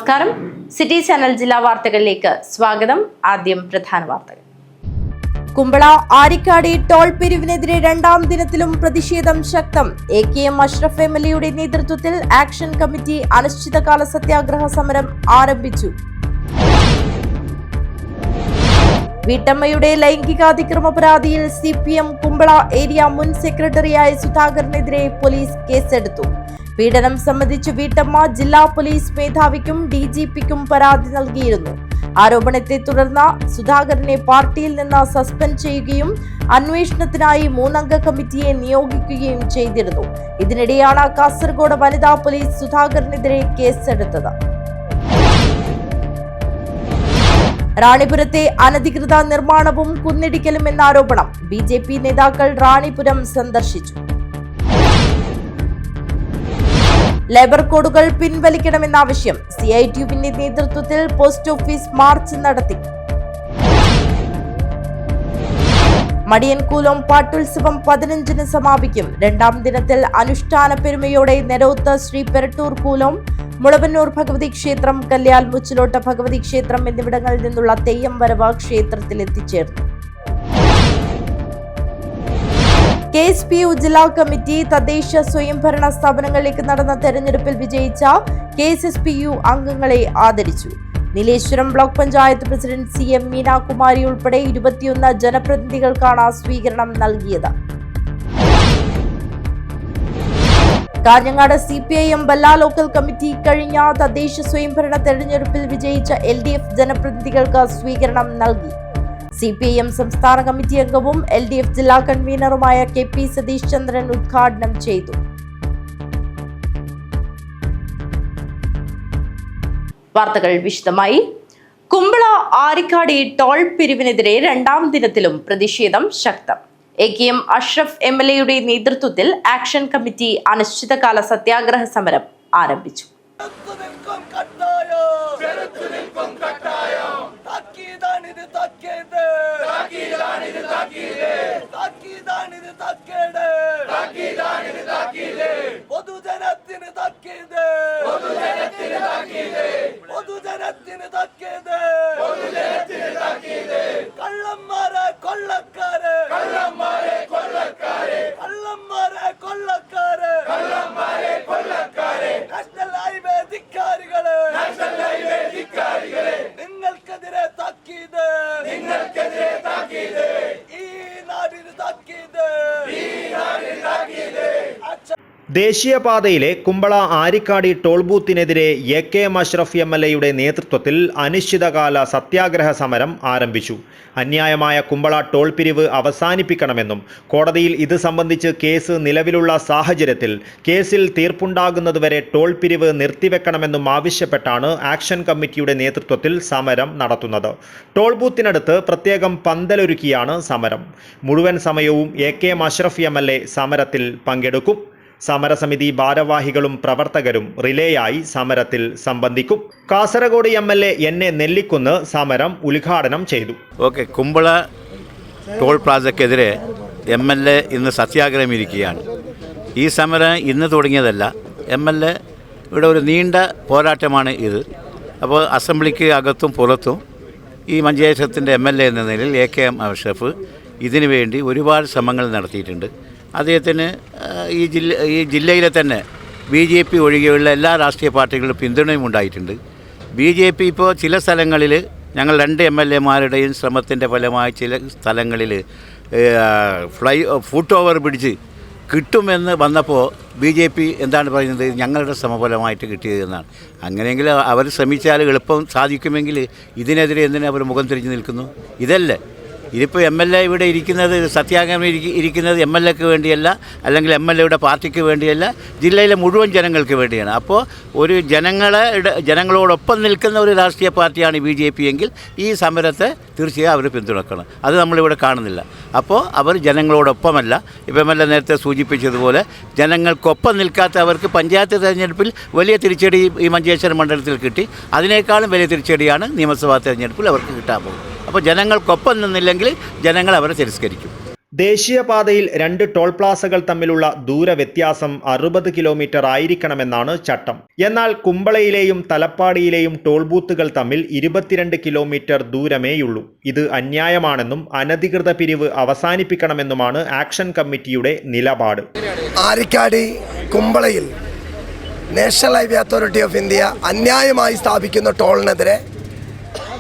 നമസ്കാരം. City channel ജില്ലാ വാർത്തകളിലേക്ക് സ്വാഗതം. ആദ്യം പ്രധാന വാർത്തകൾ. കുമ്പള ആരിക്കാടി ടോൾ പിരിവിനെതിരെ രണ്ടാം ദിനത്തിലും പ്രതിഷേധം ശക്തം. AKM അഷ്റഫ് MLA നേതൃത്വത്തിൽ ആക്ഷൻ കമ്മിറ്റി അനിശ്ചിതകാല സത്യാഗ്രഹ സമരം ആരംഭിച്ചു. വീട്ടമ്മയുടെ ലൈംഗികാതിക്രമ പരാതിയിൽ CPM കുമ്പള ഏരിയ മുൻ സെക്രട്ടറിയായ സുധാകരനെതിരെ പോലീസ് കേസെടുത്തു. പീഡനം സംബന്ധിച്ച് വീട്ടമ്മ ജില്ലാ പോലീസ് മേധാവിക്കും DGPക്കും പരാതി നൽകിയിരുന്നു. ആരോപണത്തെ തുടർന്ന് സുധാകരനെ പാർട്ടിയിൽ നിന്ന് സസ്പെൻഡ് ചെയ്യുകയും അന്വേഷണത്തിനായി 3 അംഗ കമ്മിറ്റിയെ നിയോഗിക്കുകയും ചെയ്തിരുന്നു. ഇതിനിടെയാണ് കാസർഗോഡ് വനിതാ പോലീസ് സുധാകരനെതിരെ കേസെടുത്തത്. റാണിപുരത്തെ അനധികൃത നിർമ്മാണവും കുന്നിടിക്കലും എന്ന ആരോപണം. BJP നേതാക്കൾ റാണിപുരം സന്ദർശിച്ചു. ലേബർ കോഡുകൾ പിൻവലിക്കണമെന്ന ആവശ്യം. CITUവിന്റെ നേതൃത്വത്തിൽ പോസ്റ്റ് ഓഫീസ് മാർച്ച് നടത്തി. മടിയൻകൂലം പാട്ടുത്സവം 15-ന് സമാപിക്കും. രണ്ടാം ദിനത്തിൽ അനുഷ്ഠാന പെരുമയോടെ നെരോത്ത് ശ്രീ പെരട്ടൂർ കൂലം, മുളവന്നൂർ ഭഗവതി ക്ഷേത്രം, കല്യാൽ മുച്ചിലോട്ട ഭഗവതി ക്ഷേത്രം എന്നിവിടങ്ങളിൽ നിന്നുള്ള തെയ്യം വരവ് ക്ഷേത്രത്തിൽ എത്തിച്ചേർന്നു. KSPU ജില്ലാ കമ്മിറ്റി തദ്ദേശ സ്വയംഭരണ സ്ഥാപനങ്ങളിലേക്ക് നടന്ന തെരഞ്ഞെടുപ്പിൽ വിജയിച്ച KSSPU അംഗങ്ങളെ ആദരിച്ചു. Nileshwaram block panchayat president CM Meenakumari ഉൾപ്പെടെ 21 ജനപ്രതിനിധികൾക്കാണ് സ്വീകരണം നൽകിയത്. കാഞ്ഞങ്ങാട് CPIM ബല്ല ലോക്കൽ കമ്മിറ്റി കഴിഞ്ഞ തദ്ദേശ സ്വയംഭരണ തെരഞ്ഞെടുപ്പിൽ വിജയിച്ച LDF ജനപ്രതിനിധികൾക്ക് സ്വീകരണം നൽകി. CPIM സംസ്ഥാന കമ്മിറ്റി അംഗവും LDF ജില്ലാ കൺവീനറുമായ KP സതീഷ് ചന്ദ്രൻ ഉദ്ഘാടനം ചെയ്തു. വാർത്തകൾ വിശദമായി. കുമ്പള ആരിക്കാടി ടോൾ പിരിവിനെതിരെ രണ്ടാം ദിനത്തിലും പ്രതിഷേധം ശക്തം. AKM അഷ്റഫ് MLA നേതൃത്വത്തിൽ ആക്ഷൻ കമ്മിറ്റി അനിശ്ചിതകാല സത്യാഗ്രഹ സമരം ആരംഭിച്ചു. ദേശീയപാതയിലെ കുമ്പള ആരിക്കാടി ടോൾ ബൂത്തിനെതിരെ AKM അഷ്റഫ് MLA നേതൃത്വത്തിൽ അനിശ്ചിതകാല സത്യാഗ്രഹ സമരം ആരംഭിച്ചു. അന്യായമായ കുമ്പള ടോൾ പിരിവ് അവസാനിപ്പിക്കണമെന്നും കോടതിയിൽ ഇത് സംബന്ധിച്ച് കേസ് നിലവിലുള്ള സാഹചര്യത്തിൽ കേസിൽ തീർപ്പുണ്ടാകുന്നതുവരെ ടോൾ പിരിവ് നിർത്തിവെക്കണമെന്നും ആവശ്യപ്പെട്ടാണ് ആക്ഷൻ കമ്മിറ്റിയുടെ നേതൃത്വത്തിൽ സമരം നടത്തുന്നത്. ടോൾ ബൂത്തിനടുത്ത് പ്രത്യേകം പന്തലൊരുക്കിയാണ് സമരം. മുഴുവൻ സമയവും AKM അഷ്റഫ് MLA സമരത്തിൽ പങ്കെടുക്കും. സമരസമിതി ഭാരവാഹികളും പ്രവർത്തകരും റിലേയായി സമരത്തിൽ സംബന്ധിക്കും. കാസർഗോഡ് MLA NA നെല്ലിക്കുന്ന് സമരം ഉദ്ഘാടനം ചെയ്തു. കുമ്പള ടോൾ പ്ലാസക്കെതിരെ MLA ഇന്ന് സത്യാഗ്രഹം ഇരിക്കുകയാണ്. ഈ സമരം ഇന്ന് തുടങ്ങിയതല്ല. MLA ഇവിടെ ഒരു നീണ്ട പോരാട്ടമാണ് ഇത്. അപ്പോൾ അസംബ്ലിക്ക് അകത്തും പുറത്തും ഈ മഞ്ചേശ്വരത്തിൻ്റെ MLA എന്ന നിലയിൽ AKM അഷ്റഫ് ഇതിനു വേണ്ടി ഒരുപാട് ശ്രമങ്ങൾ നടത്തിയിട്ടുണ്ട്. അദ്ദേഹത്തിന് ഈ ജില്ലയിലെ തന്നെ BJP ഒഴികെയുള്ള എല്ലാ രാഷ്ട്രീയ പാർട്ടികളുടെ പിന്തുണയും ഉണ്ടായിട്ടുണ്ട്. BJP ഇപ്പോൾ ചില സ്ഥലങ്ങളിൽ ഞങ്ങൾ 2 MLA-മാരുടെയും ശ്രമത്തിൻ്റെ ഫലമായി ചില സ്ഥലങ്ങളിൽ ഫുട് ഓവർ ബ്രിഡ്ജ് കിട്ടുമെന്ന് വന്നപ്പോൾ BJP എന്താണ് പറയുന്നത്? ഞങ്ങളുടെ ശ്രമഫലമായിട്ട് കിട്ടിയതെന്നാണ്. അങ്ങനെയെങ്കിൽ അവർ ശ്രമിച്ചാൽ എളുപ്പം സാധിക്കുമെങ്കിൽ ഇതിനെതിരെ എന്തിനാ അവർ മുഖം തിരിഞ്ഞു നിൽക്കുന്നു? ഇതല്ലേ ഇതിപ്പോൾ MLA ഇവിടെ ഇരിക്കുന്നത്, സത്യാഗ്രഹം ഇരിക്കുന്നത് MLAക്ക് വേണ്ടിയല്ല, അല്ലെങ്കിൽ MLAയുടെ പാർട്ടിക്ക് വേണ്ടിയല്ല, ജില്ലയിലെ മുഴുവൻ ജനങ്ങൾക്ക് വേണ്ടിയാണ്. അപ്പോൾ ഒരു ജനങ്ങളോടൊപ്പം നിൽക്കുന്ന ഒരു രാഷ്ട്രീയ പാർട്ടിയാണ് BJP എങ്കിൽ ഈ സമരത്തെ തീർച്ചയായും അവർ പിന്തുണക്കണം. അത് നമ്മളിവിടെ കാണുന്നില്ല. അപ്പോൾ അവർ ജനങ്ങളോടൊപ്പമല്ല. ഇപ്പോൾ MLA നേരത്തെ സൂചിപ്പിച്ചതുപോലെ ജനങ്ങൾക്കൊപ്പം നിൽക്കാത്ത അവർക്ക് പഞ്ചായത്ത് തെരഞ്ഞെടുപ്പിൽ വലിയ തിരിച്ചടി ഈ മഞ്ചേശ്വരം മണ്ഡലത്തിൽ കിട്ടി. അതിനേക്കാളും വലിയ തിരിച്ചടിയാണ് നിയമസഭാ തെരഞ്ഞെടുപ്പിൽ അവർക്ക് കിട്ടാൻ പോകുന്നത്. അപ്പോൾ ജനങ്ങൾക്കൊപ്പം നിന്നില്ലെങ്കിൽ ജനങ്ങൾ അവരെ തിരസ്കരിക്കും. ദേശീയപാതയിൽ 2 ടോൾ പ്ലാസകൾ തമ്മിലുള്ള ദൂരവ്യത്യാസം 60 കിലോമീറ്റർ ആയിരിക്കണമെന്നാണ് ചട്ടം. എന്നാൽ കുമ്പളയിലെയും തലപ്പാടിയിലെയും ടോൾ ബൂത്തുകൾ തമ്മിൽ 22 കിലോമീറ്റർ ദൂരമേയുള്ളൂ. ഇത് അന്യായമാണെന്നും അനധികൃത പിരിവ് അവസാനിപ്പിക്കണമെന്നുമാണ് ആക്ഷൻ കമ്മിറ്റിയുടെ നിലപാട്. ആരിക്കാടി കുമ്പളയിൽ national highway authority of India അന്യായമായി സ്ഥാപിക്കുന്ന ടോളിനെതിരെ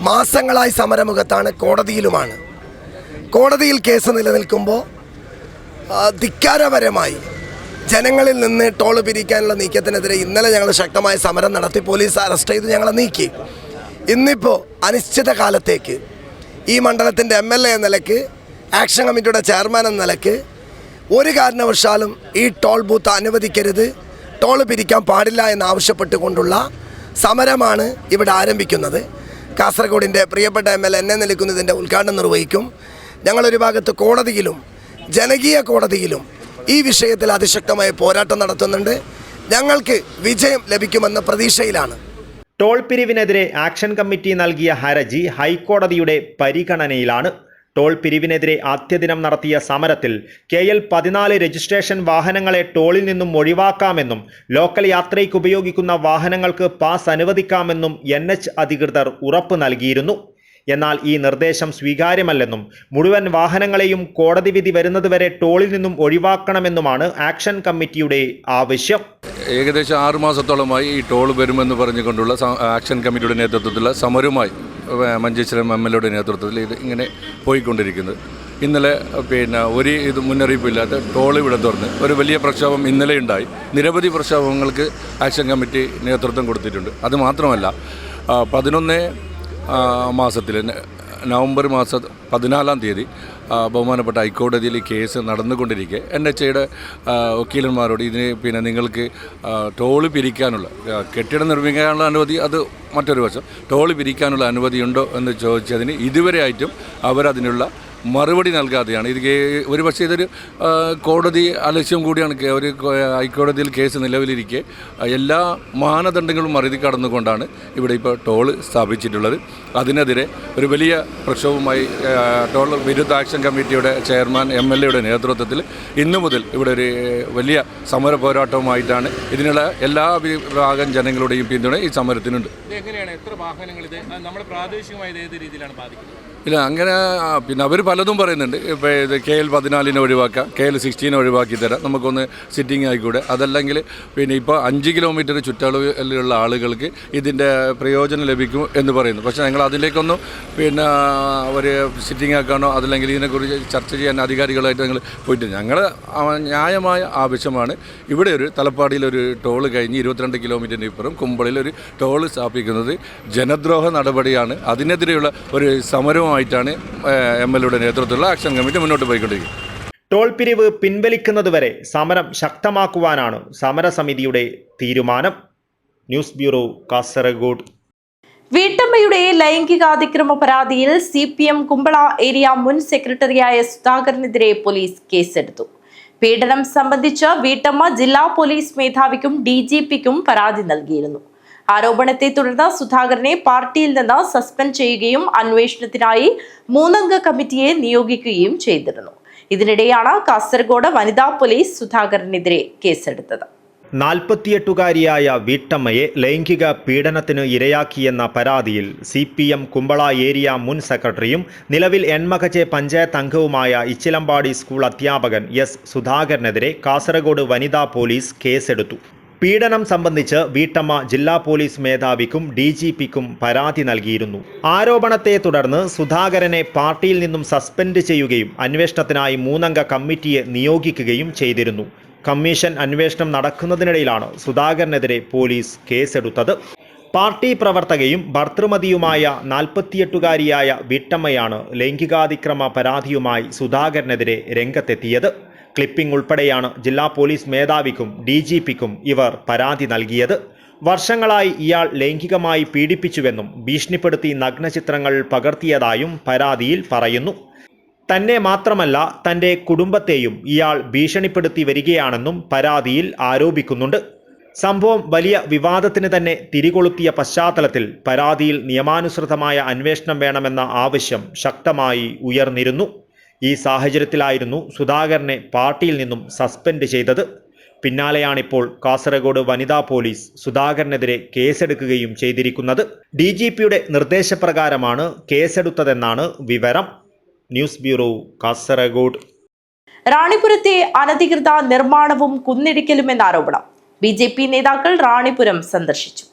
മാസങ്ങളായി സമരമുഖത്താണ്, കോടതിയിലുമാണ്. കോടതിയിൽ കേസ് നിലനിൽക്കുമ്പോൾ ധിക്കാരപരമായി ജനങ്ങളിൽ നിന്ന് ടോൾ പിരിക്കാനുള്ള നീക്കത്തിനെതിരെ ഇന്നലെ ഞങ്ങൾ ശക്തമായ സമരം നടത്തി. പോലീസ് അറസ്റ്റ് ചെയ്ത് ഞങ്ങളെ നീക്കി. ഇന്നിപ്പോൾ അനിശ്ചിത കാലത്തേക്ക് ഈ മണ്ഡലത്തിൻ്റെ MLA എന്ന നിലയ്ക്ക്, ആക്ഷൻ കമ്മിറ്റിയുടെ ചെയർമാൻ എന്ന നിലയ്ക്ക് ഒരു കാരണവശാലും ഈ ടോൾ ബൂത്ത് അനുവദിക്കരുത്, ടോൾ പിരിക്കാൻ പാടില്ല എന്നാവശ്യപ്പെട്ടുകൊണ്ടുള്ള സമരമാണ് ഇവിടെ ആരംഭിക്കുന്നത്. കാസർഗോഡിൻ്റെ പ്രിയപ്പെട്ട MLA എന്നെ നിൽക്കുന്നതിൻ്റെ ഉദ്ഘാടനം നിർവഹിക്കും. ഞങ്ങളൊരു ഭാഗത്ത് കോടതിയിലും ജനകീയ കോടതിയിലും ഈ വിഷയത്തിൽ അതിശക്തമായ പോരാട്ടം നടത്തുന്നുണ്ട്. ഞങ്ങൾക്ക് വിജയം ലഭിക്കുമെന്ന പ്രതീക്ഷയിലാണ്. ടോൾ പിരിവിനെതിരെ ആക്ഷൻ കമ്മിറ്റി നൽകിയ ഹർജി ഹൈക്കോടതിയുടെ പരിഗണനയിലാണ്. ടോൾ പിരിവിനെതിരെ ആദ്യദിനം നടത്തിയ സമരത്തിൽ KL14 രജിസ്ട്രേഷൻ വാഹനങ്ങളെ ടോളിൽ നിന്നും ഒഴിവാക്കാമെന്നും ലോക്കൽ യാത്രയ്ക്ക് ഉപയോഗിക്കുന്ന വാഹനങ്ങൾക്ക് പാസ് അനുവദിക്കാമെന്നും NH അധികൃതർ ഉറപ്പ് നൽകിയിരുന്നു. എന്നാൽ ഈ നിർദ്ദേശം സ്വീകാര്യമല്ലെന്നും മുഴുവൻ വാഹനങ്ങളെയും കോടതി വിധി വരുന്നതുവരെ ടോളിൽ നിന്നും ഒഴിവാക്കണമെന്നുമാണ് ആക്ഷൻ കമ്മിറ്റിയുടെ ആവശ്യം. ഏകദേശം 6 മാസത്തോളമായി ഈ ടോൾ വരുമെന്ന് പറഞ്ഞുകൊണ്ടുള്ള ആക്ഷൻ കമ്മിറ്റിയുടെ നേതൃത്വത്തിലുള്ള സമരവുമായി മഞ്ചേശ്വരം MLAയുടെ നേതൃത്വത്തിൽ ഇത് ഇങ്ങനെ പോയിക്കൊണ്ടിരിക്കുന്നത്. ഇന്നലെ ഒരു മുന്നറിയിപ്പില്ലാത്ത ടോൾ ഇവിടെ തുറന്ന് ഒരു വലിയ പ്രക്ഷോഭം ഇന്നലെ ഉണ്ടായി. നിരവധി പ്രക്ഷോഭങ്ങൾക്ക് ആക്ഷൻ കമ്മിറ്റി നേതൃത്വം കൊടുത്തിട്ടുണ്ട്. അതുമാത്രമല്ല 11 മാസത്തിൽ നവംബർ മാസം 14-ാം തീയതി ബഹുമാനപ്പെട്ട ഹൈക്കോടതിയിൽ കേസ് നടന്നുകൊണ്ടിരിക്കെ NHAയുടെ വക്കീലന്മാരോട് ഇതിന് നിങ്ങൾക്ക് ടോള് പിരിക്കാനുള്ള കെട്ടിടം നിർമ്മിക്കാനുള്ള അനുമതി, അത് മറ്റൊരു വശം, ടോള് പിരിക്കാനുള്ള അനുമതിയുണ്ടോ എന്ന് ചോദിച്ചതിന് ഇതുവരെ ആയിട്ടും അവരതിനുള്ള മറുപടി നൽകാതെയാണ്. ഇത് ഒരു പക്ഷേ ഇതൊരു കോടതി അലക്ഷ്യം കൂടിയാണ്. ഒരു ഹൈക്കോടതിയിൽ കേസ് നിലവിലിരിക്കെ എല്ലാ മാനദണ്ഡങ്ങളും മറികടന്നുകൊണ്ടാണ് ഇവിടെ ഇപ്പോൾ ടോൾ സ്ഥാപിച്ചിട്ടുള്ളത്. അതിനെതിരെ ഒരു വലിയ പ്രക്ഷോഭവുമായി ടോൾ വിരുദ്ധ ആക്ഷൻ കമ്മിറ്റിയുടെ ചെയർമാൻ MLAയുടെ നേതൃത്വത്തിൽ ഇന്നു മുതൽ ഇവിടെ ഒരു വലിയ സമര പോരാട്ടവുമായിട്ടാണ്. ഇതിനുള്ള എല്ലാ വിഭാഗം ജനങ്ങളുടെയും പിന്തുണ ഈ സമരത്തിനുണ്ട്. എങ്ങനെയാണ്, എത്ര വാഹനങ്ങൾ ഇത് നമ്മുടെ പ്രാദേശികമായി ഏത് രീതിയിലാണ് ബാധിക്കുന്നത്? ഇല്ല, അങ്ങനെ അവർ പലതും പറയുന്നുണ്ട്. ഇപ്പോൾ ഇത് KL14 ഒഴിവാക്കാം, KL16 ഒഴിവാക്കി തരാം, നമുക്കൊന്ന് സിറ്റിംഗ് ആയിക്കൂടെ, അതല്ലെങ്കിൽ ഇപ്പോൾ 5 കിലോമീറ്റർ ചുറ്റളവിലുള്ള ആളുകൾക്ക് ഇതിൻ്റെ പ്രയോജനം ലഭിക്കും എന്ന് പറയുന്നു. പക്ഷേ ഞങ്ങൾ അതിലേക്കൊന്നും ഒരു സിറ്റിംഗ് ആക്കാനോ അതല്ലെങ്കിൽ ഇതിനെക്കുറിച്ച് ചർച്ച ചെയ്യാൻ അധികാരികളായിട്ട് ഞങ്ങൾ പോയിട്ടില്ല. ഞങ്ങൾ ന്യായമായ ആവശ്യമാണ്. ഇവിടെ ഒരു തലപ്പാടിയിലൊരു ടോൾ കഴിഞ്ഞ് 22 കിലോമീറ്ററിന് ഇപ്പുറം കുമ്പളയിൽ ഒരു ടോൾ സ്ഥാപിക്കുന്നത് ജനദ്രോഹ നടപടിയാണ്. അതിനെതിരെയുള്ള ഒരു സമരവുമായിട്ടാണ് MLAയുടെ നേതൃത്വത്തിലുള്ള ആക്ഷൻ കമ്മിറ്റി മുന്നോട്ട് പോയിക്കൊണ്ടിരിക്കുന്നത്. ടോൾ പിരിവ് പിൻവലിക്കുന്നതുവരെ സമരം ശക്തമാക്കുവാനാണ് സമരസമിതിയുടെ തീരുമാനം. News bureau, Kasaragod. വീട്ടമ്മയുടെ ലൈംഗികാതിക്രമ പരാതിയിൽ CPM കുമ്പള ഏരിയ മുൻ സെക്രട്ടറിയായ സുധാകരനെതിരെ പോലീസ് കേസെടുത്തു. പീഡനം സംബന്ധിച്ച് വീട്ടമ്മ ജില്ലാ പോലീസ് മേധാവിക്കും DGPക്കും പരാതി നൽകിയിരുന്നു. ആരോപണത്തെ തുടർന്ന് സുധാകരനെ പാർട്ടിയിൽ നിന്ന് സസ്പെൻഡ് ചെയ്യുകയും അന്വേഷണത്തിനായി 3-അംഗ കമ്മിറ്റിയെ നിയോഗിക്കുകയും ചെയ്തിരുന്നു. ഇതിനിടെയാണ് കാസർഗോഡ് വനിതാ പോലീസ് സുധാകരനെതിരെ കേസെടുത്തത്. 48-കാരിയായ വീട്ടമ്മയെ ലൈംഗിക പീഡനത്തിന് ഇരയാക്കിയെന്ന പരാതിയിൽ CPM കുമ്പള ഏരിയ മുൻ സെക്രട്ടറിയും നിലവിൽ എൻമകജെ പഞ്ചായത്ത് അംഗവുമായ ഇച്ചിലമ്പാടി സ്കൂൾ അധ്യാപകൻ S. സുധാകരനെതിരെ കാസർഗോഡ് വനിതാ പോലീസ് കേസെടുത്തു. പീഡനം സംബന്ധിച്ച് വീട്ടമ്മ ജില്ലാ പോലീസ് മേധാവിക്കും DGPക്കും പരാതി നൽകിയിരുന്നു. ആരോപണത്തെ തുടർന്ന് സുധാകരനെ പാർട്ടിയിൽ നിന്നും സസ്പെൻഡ് ചെയ്യുകയും അന്വേഷണത്തിനായി 3-അംഗ കമ്മിറ്റിയെ നിയോഗിക്കുകയും ചെയ്തിരുന്നു. കമ്മീഷൻ അന്വേഷണം നടക്കുന്നതിനിടയിലാണ് സുധാകരനെതിരെ പോലീസ് കേസെടുത്തത്. പാർട്ടി പ്രവർത്തകയും ഭർതൃമതിയുമായ 48-കാരിയായ വീട്ടമ്മയാണ് ലൈംഗികാതിക്രമ പരാതിയുമായി സുധാകരനെതിരെ രംഗത്തെത്തിയത്. ക്ലിപ്പിംഗ് ഉൾപ്പെടെയാണ് ജില്ലാ പോലീസ് മേധാവിക്കും DGPക്കും ഇവർ പരാതി നൽകിയത്. വർഷങ്ങളായി ഇയാൾ ലൈംഗികമായി പീഡിപ്പിച്ചുവെന്നും ഭീഷണിപ്പെടുത്തി നഗ്നചിത്രങ്ങൾ പകർത്തിയതായും പരാതിയിൽ പറയുന്നു. തന്നെ മാത്രമല്ല തൻ്റെ കുടുംബത്തെയും ഇയാൾ ഭീഷണിപ്പെടുത്തി വരികയാണെന്നും പരാതിയിൽ ആരോപിക്കുന്നുണ്ട്. സംഭവം വലിയ വിവാദത്തിന് തന്നെ തിരികൊളുത്തിയ പശ്ചാത്തലത്തിൽ പരാതിയിൽ നിയമാനുസൃതമായ അന്വേഷണം വേണമെന്ന ആവശ്യം ശക്തമായി ഉയർന്നിരുന്നു. ഈ സാഹചര്യത്തിലായിരുന്നു സുധാകരനെ പാർട്ടിയിൽ നിന്നും സസ്പെൻഡ് ചെയ്തത്. പിന്നാലെയാണിപ്പോൾ കാസർഗോഡ് വനിതാ പോലീസ് സുധാകരനെതിരെ കേസെടുക്കുകയും ചെയ്തിരിക്കുന്നത്. DGPയുടെ നിർദ്ദേശപ്രകാരമാണ് കേസെടുത്തതെന്നാണ് വിവരം. News bureau, Kasaragod. റാണിപുരത്തെ അനധികൃത നിർമ്മാണവും കുന്നിടിക്കലുമെന്ന ആരോപണം. BJP നേതാക്കൾ റാണിപുരം സന്ദർശിച്ചു.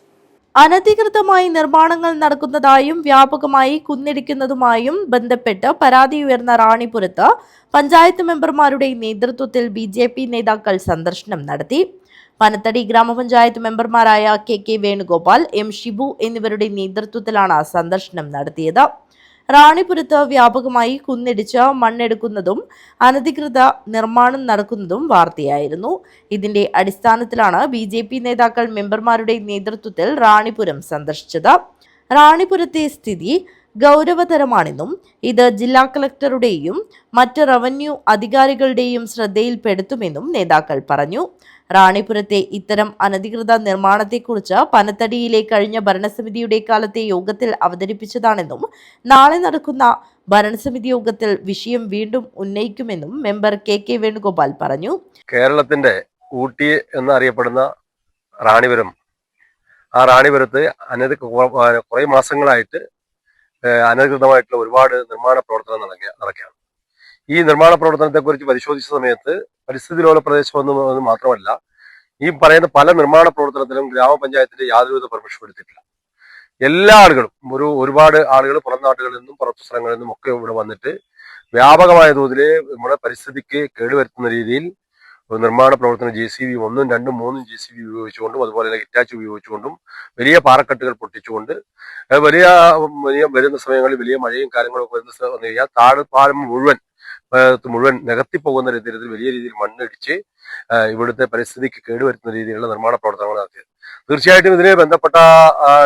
അനധികൃതമായി നിർമ്മാണങ്ങൾ നടക്കുന്നതായും വ്യാപകമായി കുന്നിടിക്കുന്നതുമായും ബന്ധപ്പെട്ട് പരാതി ഉയർന്ന റാണിപുരത്ത് പഞ്ചായത്ത് മെമ്പർമാരുടെ നേതൃത്വത്തിൽ BJP നേതാക്കൾ സന്ദർശനം നടത്തി. പനത്തടി ഗ്രാമപഞ്ചായത്ത് മെമ്പർമാരായ KK വേണുഗോപാൽ, M ഷിബു എന്നിവരുടെ നേതൃത്വത്തിലാണ് സന്ദർശനം നടത്തിയത്. റാണിപുരത്ത് വ്യാപകമായി കുന്നിടിച്ച് മണ്ണെടുക്കുന്നതും അനധികൃത നിർമ്മാണം നടക്കുന്നതും വാർത്തയായിരുന്നു. ഇതിന്റെ അടിസ്ഥാനത്തിലാണ് BJP നേതാക്കൾ മെമ്പർമാരുടെ നേതൃത്വത്തിൽ റാണിപുരം സന്ദർശിച്ചത്. റാണിപുരത്തെ സ്ഥിതി ഗൗരവതരമാണെന്നും ഇത് ജില്ലാ കളക്ടറുടെയും മറ്റ് റവന്യൂ അധികാരികളുടെയും ശ്രദ്ധയിൽപ്പെടുത്തുമെന്നും നേതാക്കൾ പറഞ്ഞു. റാണിപുരത്തെ ഇത്തരം അനധികൃത നിർമ്മാണത്തെക്കുറിച്ച് പനത്തടിയിലെ കഴിഞ്ഞ ഭരണസമിതിയുടെ കാലത്തെ യോഗത്തിൽ അവതരിപ്പിച്ചതാണെന്നും നാളെ നടക്കുന്ന ഭരണസമിതി യോഗത്തിൽ വിഷയം വീണ്ടും ഉന്നയിക്കുമെന്നും മെമ്പർ KK വേണുഗോപാൽ പറഞ്ഞു. കേരളത്തിന്റെ ഊട്ടി എന്നറിയപ്പെടുന്ന റാണിപുരം, ആ റാണിപുരത്ത് കുറേ മാസങ്ങളായിട്ട് അനധികൃതമായിട്ടുള്ള ഒരുപാട് നിർമ്മാണ പ്രവർത്തനം നടക്കുകയാണ്. ഈ നിർമ്മാണ പ്രവർത്തനത്തെക്കുറിച്ച് പരിശോധിച്ച സമയത്ത് പരിസ്ഥിതി ലോല പ്രദേശം എന്ന് മാത്രമല്ല, ഈ പറയുന്ന പല നിർമ്മാണ പ്രവർത്തനത്തിലും ഗ്രാമപഞ്ചായത്തിന്റെ യാതൊരുവിധ പെർമിഷൻ എടുത്തിട്ടില്ല. എല്ലാ ആളുകളും ഒരുപാട് ആളുകൾ പുറം നാട്ടുകളിൽ നിന്നും പുറത്തു സ്ഥലങ്ങളിൽ നിന്നും ഒക്കെ ഇവിടെ വന്നിട്ട് വ്യാപകമായ തോതിൽ നമ്മുടെ പരിസ്ഥിതിക്ക് കേടുവരുത്തുന്ന രീതിയിൽ നിർമ്മാണ പ്രവർത്തനം JCB 1, 2, 3 JCB ഉപയോഗിച്ചുകൊണ്ടും അതുപോലെ ഹിറ്റാച്ച് ഉപയോഗിച്ചുകൊണ്ടും വലിയ പാറക്കെട്ടുകൾ പൊട്ടിച്ചുകൊണ്ട് വലിയ വരുന്ന സമയങ്ങളിൽ വലിയ മഴയും കാര്യങ്ങളൊക്കെ വന്നു കഴിഞ്ഞാൽ താഴ്പാലം മുഴുവൻ നികത്തിപ്പോകുന്ന രീതിയിൽ വലിയ രീതിയിൽ മണ്ണിടിച്ച് ഇവിടുത്തെ പരിസ്ഥിതിക്ക് കേടുവരുത്തുന്ന രീതിയിലുള്ള നിർമ്മാണ പ്രവർത്തനങ്ങൾ നടത്തിയത്. തീർച്ചയായിട്ടും ഇതിനെ ബന്ധപ്പെട്ട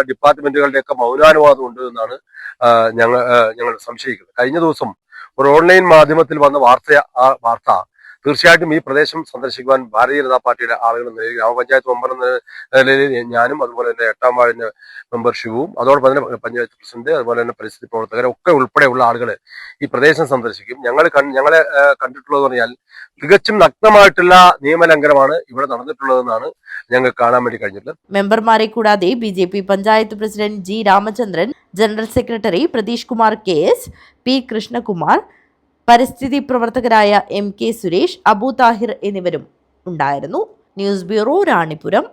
ഡിപ്പാർട്ട്മെന്റുകളുടെയൊക്കെ മൗനാനുവാദം ഉണ്ട് എന്നാണ് ഞങ്ങൾ സംശയിക്കുന്നത്. കഴിഞ്ഞ ദിവസം ഒരു ഓൺലൈൻ മാധ്യമത്തിൽ വന്ന വാർത്ത തീർച്ചയായിട്ടും ഈ പ്രദേശം സന്ദർശിക്കുവാൻ ഭാരതീയ ജനതാ പാർട്ടിയുടെ ആളുകൾ എന്ന നിലയിൽ, ഗ്രാമപഞ്ചായത്ത് മെമ്പർ എന്ന നിലയിൽ ഞാനും അതുപോലെ തന്നെ 8ാം വാർഡിന്റെ മെമ്പർ ഷിവുവും അതോടൊപ്പം തന്നെ പഞ്ചായത്ത് പ്രസിഡന്റ് അതുപോലെ തന്നെ പരിസ്ഥിതി പ്രവർത്തകരൊക്കെ ഉൾപ്പെടെയുള്ള ആളുകൾ ഈ പ്രദേശം സന്ദർശിക്കും. ഞങ്ങളെ കണ്ടിട്ടുള്ളത് പറഞ്ഞാൽ തികച്ചും നഗ്നമായിട്ടുള്ള നിയമലംഘനമാണ് ഇവിടെ നടന്നിട്ടുള്ളതെന്നാണ് ഞങ്ങൾക്ക് കാണാൻ വേണ്ടി കഴിഞ്ഞിട്ടുള്ളത്. മെമ്പർമാരെ കൂടാതെ BJP panchayat president G Ramachandran, general secretary Pratheesh Kumar KS, P Krishnakumar, പരിസ്ഥിതി പ്രവർത്തകരായ MK സുരേഷ്, അബു താഹിർ എന്നിവരും ഉണ്ടായിരുന്നു. News bureau, Ranipuram.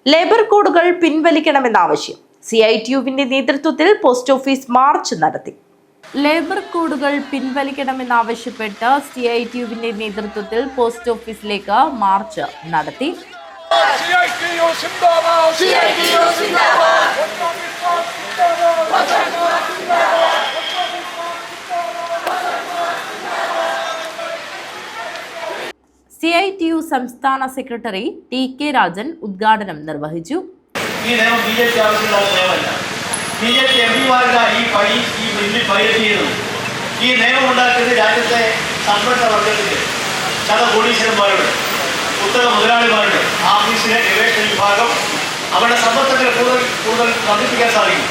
ലേബർ കോഡുകൾ പിൻവലിക്കണമെന്ന ആവശ്യം. CITUവിന്റെ നേതൃത്വത്തിൽ പോസ്റ്റ് ഓഫീസ് മാർച്ച് നടത്തി. ലേബർ കോഡുകൾ പിൻവലിക്കണമെന്നാവശ്യപ്പെട്ട് CITUവിന്റെ നേതൃത്വത്തിൽ പോസ്റ്റ് ഓഫീസിലേക്ക് മാർച്ച് നടത്തി. CITU സംസ്ഥാന സെക്രട്ടറി TK രാജൻ ഉദ്ഘാടനം നിർവഹിച്ചു. ഈ നിയമം BJP ആവശ്യമുള്ള നിയമമല്ല. BJP MPമാരുടെ ഈ ബില്ലിൽ ഫയൽ ചെയ്യുന്നു. ഈ നിയമം ഉണ്ടാക്കിയത് രാജ്യത്തെ സമ്പന്ന വർഗത്തിന്, കോടീശ്വരന്മാരുടെ, കുത്തക മുതലാളിമാരുടെ ആഫീസിലെ ഗവേഷണ വിഭാഗം അവരുടെ സമ്പത്തൊക്കെ കൂടുതൽ വർദ്ധിപ്പിക്കാൻ സാധിക്കും.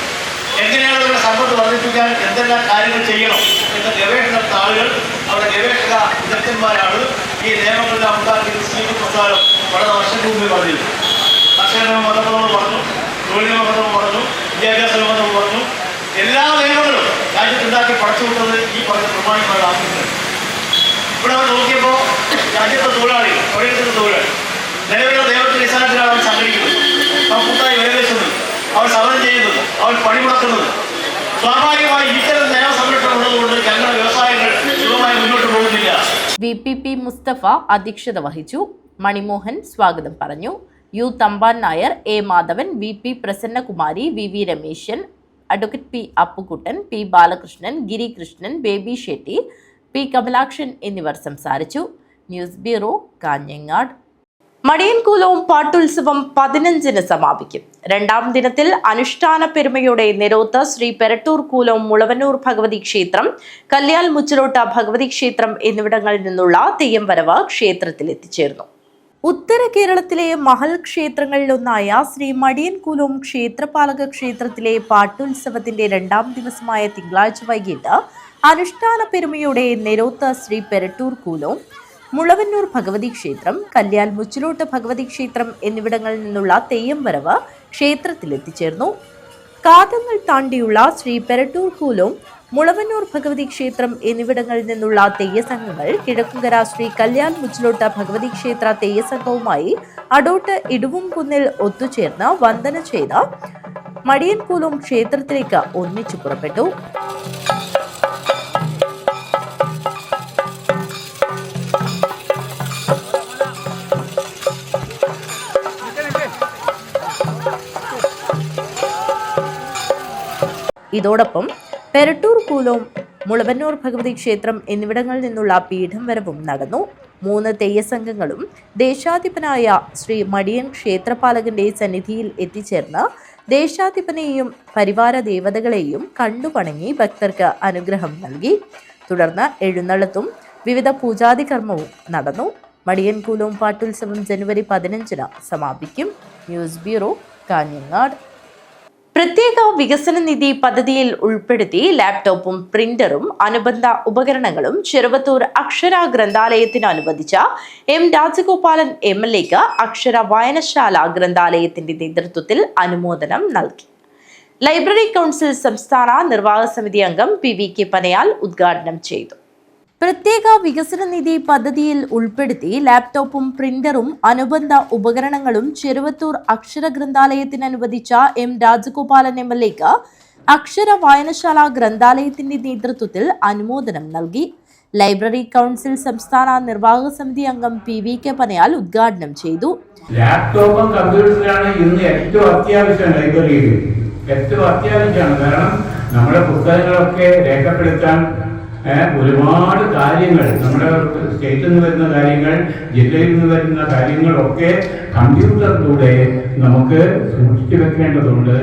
എങ്ങനെയാണ് അവരുടെ സമ്പത്ത് വർദ്ധിപ്പിക്കാൻ എന്തെല്ലാം കാര്യങ്ങൾ ചെയ്യണം എന്ന ഗവേഷണ ആളുകൾ, അവരുടെ ഗവേഷക വിദഗ്ധന്മാരാണ് ഈ നിയമങ്ങളെല്ലാം ഉണ്ടാക്കിയത്. സ്ത്രീ പ്രസ്ഥാനം വളരെ വർഷങ്ങൾക്ക് മുമ്പേ പറഞ്ഞിരുന്നു. കർഷക നിയമം പറഞ്ഞു, തൊഴിൽ നിയമം പറഞ്ഞു, വിദ്യാഭ്യാസ നിയമം പറഞ്ഞു. എല്ലാ നിയമങ്ങളും രാജ്യത്തുണ്ടാക്കി പടച്ചുവിട്ടത് ഈ പറഞ്ഞ പ്രമാണികളുടെ ആവശ്യങ്ങൾ. ഇവിടെ അവർ നോക്കിയപ്പോൾ രാജ്യത്തെ തൊഴിലാളികൾ, തൊഴിലെടുക്കുന്ന തൊഴിലാളി നിലവിലുള്ള നിയമത്തിന്റെ അടിസ്ഥാനത്തിലാണ് അവർ സംഘടിക്കുന്നത്, അവർ കൂട്ടായി വിലപേശുന്നത്, അവർ സമരം ചെയ്യുന്നത്, അവർ പണിമുടക്കുന്നത്. സ്വാഭാവികമായി ഇത്തരം നിയമ സംരക്ഷണം ഉള്ളതുകൊണ്ട് ഞങ്ങളുടെ വ്യവസായങ്ങൾ സുഖമായി മുന്നോട്ട് പോകുന്നില്ല. VPP മുസ്തഫ അധ്യക്ഷത വഹിച്ചു. മണിമോഹൻ സ്വാഗതം പറഞ്ഞു. U Thampan Nair, A Madhavan, VP Prasannakumari, VV Rameshan, advocate P Appukuttan, P Balakrishnan, Girikrishnan, Baby Shetty, P Kamalakshan എന്നിവർ സംസാരിച്ചു. News bureau, Kanhangad. മടിയൻകൂലവും പാട്ടുത്സവം 15-ന് സമാപിക്കും. 2ാം ദിനത്തിൽ അനുഷ്ഠാന പെരുമയോടെ നിരോത്ത് ശ്രീ പെരട്ടൂർ കൂലം മുളവന്നൂർ ഭഗവതി ക്ഷേത്രം, കല്യാൽ മുച്ചിലോട്ട ഭഗവതി ക്ഷേത്രം എന്നിവിടങ്ങളിൽ നിന്നുള്ള തെയ്യം വരവ് ക്ഷേത്രത്തിൽ എത്തിച്ചേർന്നു. ഉത്തര കേരളത്തിലെ മഹൽ ക്ഷേത്രങ്ങളിലൊന്നായ ശ്രീ മടിയൻകൂലം ക്ഷേത്രപാലക ക്ഷേത്രത്തിലെ പാട്ടുത്സവത്തിന്റെ 2ാം ദിവസമായ തിങ്കളാഴ്ച വൈകിട്ട് അനുഷ്ഠാന പെരുമയോടെ നെരോത്ത ശ്രീ പെരട്ടൂർ കൂലോം, മുളവന്നൂർ ഭഗവതി ക്ഷേത്രം, കല്യാൽ മുച്ചിലോട്ട് ഭഗവതി ക്ഷേത്രം എന്നിവിടങ്ങളിൽ നിന്നുള്ള തെയ്യം വരവ് ക്ഷേത്രത്തിൽ എത്തിച്ചേർന്നു. കാതങ്ങൾ താണ്ടിയുള്ള ശ്രീ പെരട്ടൂർ കൂലോം, മുളവന്നൂർ ഭഗവതി ക്ഷേത്രം എന്നിവിടങ്ങളിൽ നിന്നുള്ള തെയ്യസംഘങ്ങൾ കിഴക്കുംകര ശ്രീ കല്യാൽ മുച്ചിലോട്ട് ഭഗവതി ക്ഷേത്ര തെയ്യസംഘവുമായി അടോട്ട് ഇടുവുംകുന്നിൽ ഒത്തുചേർന്ന് വന്ദന ചെയ്ത് മടിയൻകൂലോം ക്ഷേത്രത്തിലേക്ക് ഒന്നിച്ചു പുറപ്പെട്ടു. ഇതോടൊപ്പം പെരട്ടൂർ കൂലോം, മുളവന്നൂർ ഭഗവതി ക്ഷേത്രം എന്നിവിടങ്ങളിൽ നിന്നുള്ള പീഠം വരവും നടന്നു. 3 തെയ്യസംഘങ്ങളും ദേശാധിപനായ ശ്രീ മടിയൻ ക്ഷേത്രപാലകന്റെ സന്നിധിയിൽ എത്തിച്ചേർന്ന് ദേശാധിപനെയും പരിവാര ദേവതകളെയും കണ്ടുവണങ്ങി ഭക്തർക്ക് അനുഗ്രഹം നൽകി. തുടർന്ന് എഴുന്നള്ളത്തും വിവിധ പൂജാതി കർമ്മവും നടന്നു. മടിയൻ കൂലോം പാട്ടുത്സവം ജനുവരി 15-ന് സമാപിക്കും. News bureau, Kanhangad. പ്രത്യേക വികസന നിധി പദ്ധതിയിൽ ഉൾപ്പെടുത്തി ലാപ്ടോപ്പും പ്രിന്ററും അനുബന്ധ ഉപകരണങ്ങളും ചെറുവത്തൂർ അക്ഷര ഗ്രന്ഥാലയത്തിന് അനുവദിച്ച എം രാജഗോപാലൻ MLAക്ക് അക്ഷര വായനശാല ഗ്രന്ഥാലയത്തിന്റെ നേതൃത്വത്തിൽ അനുമോദനം നൽകി. ലൈബ്രറി കൗൺസിൽ സംസ്ഥാന നിർവാഹക സമിതി അംഗം PVK പനയാൽ ഉദ്ഘാടനം ചെയ്തു. പ്രത്യേക വികസന നിധി പദ്ധതിയിൽ ഉൾപ്പെടുത്തി ലാപ്ടോപ്പും പ്രിന്ററും അനുബന്ധ ഉപകരണങ്ങളും ചെറുവത്തൂർ അക്ഷര ഗ്രന്ഥാലയത്തിന് അനുവദിച്ച എം രാജഗോപാലൻ MLAക്ക് അക്ഷര വായനശാല ഗ്രന്ഥാലയത്തിന്റെ നേതൃത്വത്തിൽ അനുമോദനം നൽകി. ലൈബ്രറി കൗൺസിൽ സംസ്ഥാന നിർവാഹക സമിതി അംഗം PVK പനയാൽ ഉദ്ഘാടനം ചെയ്തു. ലാപ്ടോപ്പും കമ്പ്യൂട്ടറാണ് ഇന്ന് ഏറ്റവും അത്യാവശ്യം ലൈബ്രറിയിൽ. ഏറ്റവും അത്യാവശ്യമാണ്. കാരണം നമ്മുടെ പുസ്തകങ്ങളൊക്കെ രേഖപ്പെടുത്താൻ ഒരുപാട് കാര്യങ്ങൾ, നമ്മുടെ സ്റ്റേറ്റിൽ നിന്ന് വരുന്ന കാര്യങ്ങൾ, ജില്ലയിൽ നിന്ന് വരുന്ന കാര്യങ്ങളൊക്കെ കമ്പ്യൂട്ടറിലൂടെ നമുക്ക് സൂക്ഷിച്ചു വെക്കേണ്ടതുണ്ട്.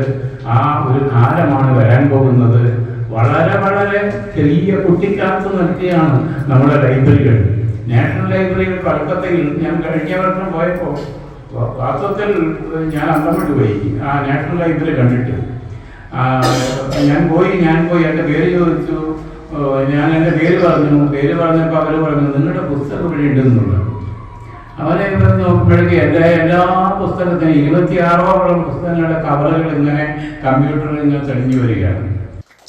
ആ ഒരു കാലമാണ് വരാൻ പോകുന്നത്. വളരെ വളരെ ചെറിയ കുട്ടിക്കാലത്ത് നിർത്തിയാണ് നമ്മുടെ ലൈബ്രറികൾ. നാഷണൽ ലൈബ്രറിയിൽ കൽക്കത്തയിൽ ഞാൻ കഴിഞ്ഞ വർഷം പോയപ്പോൾ വാസ്തവത്തിൽ ഞാൻ അന്തമിട്ട് പോയി ആ നാഷണൽ ലൈബ്രറി കണ്ടിട്ട്. ഞാൻ പോയി എൻ്റെ പേര് ചോദിച്ചു. ഞാൻ എൻ്റെ പേര് പറഞ്ഞപ്പോൾ അവർ പറഞ്ഞു നിങ്ങളുടെ പുസ്തകം ഇവിടെ ഉണ്ടെന്നുള്ളത്. അവരെ നോക്കുമ്പോഴേക്ക് എല്ലാ പുസ്തകത്തിനും 26ഓളം പുസ്തകങ്ങളുടെ കവറുകൾ ഇങ്ങനെ കമ്പ്യൂട്ടറിൽ ഇങ്ങനെ തെളിഞ്ഞു വരികയാണ്.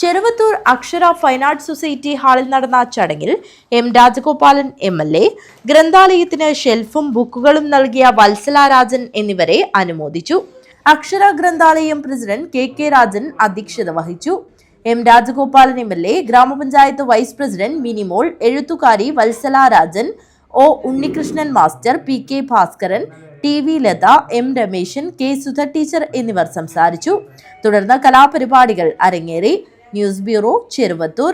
ചെറുവത്തൂർ അക്ഷര ഫൈൻ ആർട്സ് സൊസൈറ്റി ഹാളിൽ നടന്ന ചടങ്ങിൽ എം രാജഗോപാലൻ MLA ഗ്രന്ഥാലയത്തിന് ഷെൽഫും ബുക്കുകളും നൽകിയ വത്സല രാജൻ എന്നിവരെ അനുമോദിച്ചു. അക്ഷര ഗ്രന്ഥാലയം പ്രസിഡന്റ് KK രാജൻ അധ്യക്ഷത വഹിച്ചു. എം രാജഗോപാലൻ MLA, ഗ്രാമപഞ്ചായത്ത് വൈസ് പ്രസിഡന്റ് മിനിമോൾ, എഴുത്തുകാരി Vatsala Rajan, O Unnikrishnan master, PK Bhaskaran, TV Latha, M Rameshan, K Sudha teacher എന്നിവർ സംസാരിച്ചു. തുടർന്ന് കലാപരിപാടികൾ അരങ്ങേറി. News bureau, Cheruvathur.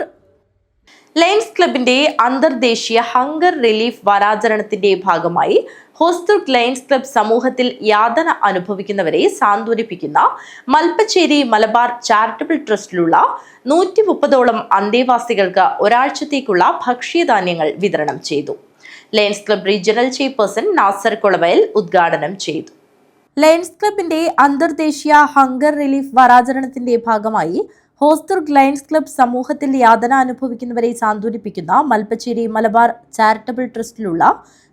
ലയൺസ് ക്ലബിന്റെ അന്തർദേശീയ ഹങ്കർ റിലീഫ് വാരാചരണത്തിന്റെ ഭാഗമായി ഹോസ്ദുർഗ് ലയൺസ് ക്ലബ് സമൂഹത്തിൽ യാതന അനുഭവിക്കുന്നവരെ സാന്ത്വനിപ്പിക്കുന്ന മൽപ്പച്ചേരി മലബാർ ചാരിറ്റബിൾ ട്രസ്റ്റിലുള്ള 130ഓളം അന്തേവാസികൾക്ക് ഒരാഴ്ചത്തേക്കുള്ള ഭക്ഷ്യധാന്യങ്ങൾ വിതരണം ചെയ്തു. Lions club regional chairperson Nasar Kolavayal ഉദ്ഘാടനം ചെയ്തു. ലയൺസ് ക്ലബിന്റെ അന്തർദേശീയ ഹങ്കർ റിലീഫ് വാരാചരണത്തിന്റെ ഭാഗമായി ഹോസ്ദുർഗ് ലയൺസ് ക്ലബ് സമൂഹത്തിൽ യാതന അനുഭവിക്കുന്നവരെ സാന്ത്വനിപ്പിക്കുന്ന മൽപ്പച്ചേരി മലബാർ ചാരിറ്റബിൾ ട്രസ്റ്റിലുള്ള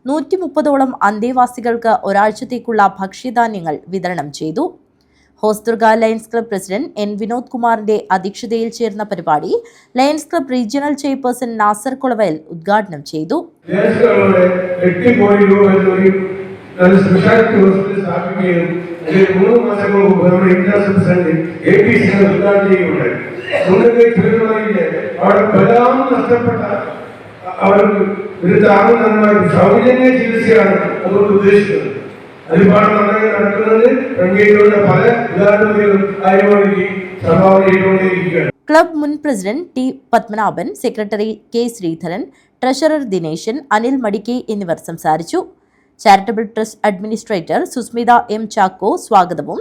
130ഓളം അന്തേവാസികൾക്ക് ഒരാഴ്ചത്തേക്കുള്ള ഭക്ഷ്യധാന്യങ്ങൾ വിതരണം ചെയ്തു. Hosdurg lions club president N Vinod കുമാറിന്റെ അധ്യക്ഷതയിൽ ചേർന്ന പരിപാടി lions club regional chairperson Nasar Kolavayal ഉദ്ഘാടനം ചെയ്തു. അവർക്ക് ഒരു താങ്ങുന്നതിനായി സൗജന്യ ചികിത്സയാണ് അതുകൊണ്ട് ഉദ്ദേശിക്കുന്നത്. ഒരുപാട് നടക്കുന്നത് പെൺകുട്ടികളുടെ പല ഉദാഹരണങ്ങളും അതിനുവേണ്ടി സംഭാവന ചെയ്തുകൊണ്ടേയിരിക്കുകയാണ്. ക്ലബ് മുൻ president T Padmanabhan, secretary K Sreedharan, treasurer Dineshan, Anil Madikke എന്നിവർ സംസാരിച്ചു. Charitable trust administrator Susmitha M Chacko സ്വാഗതവും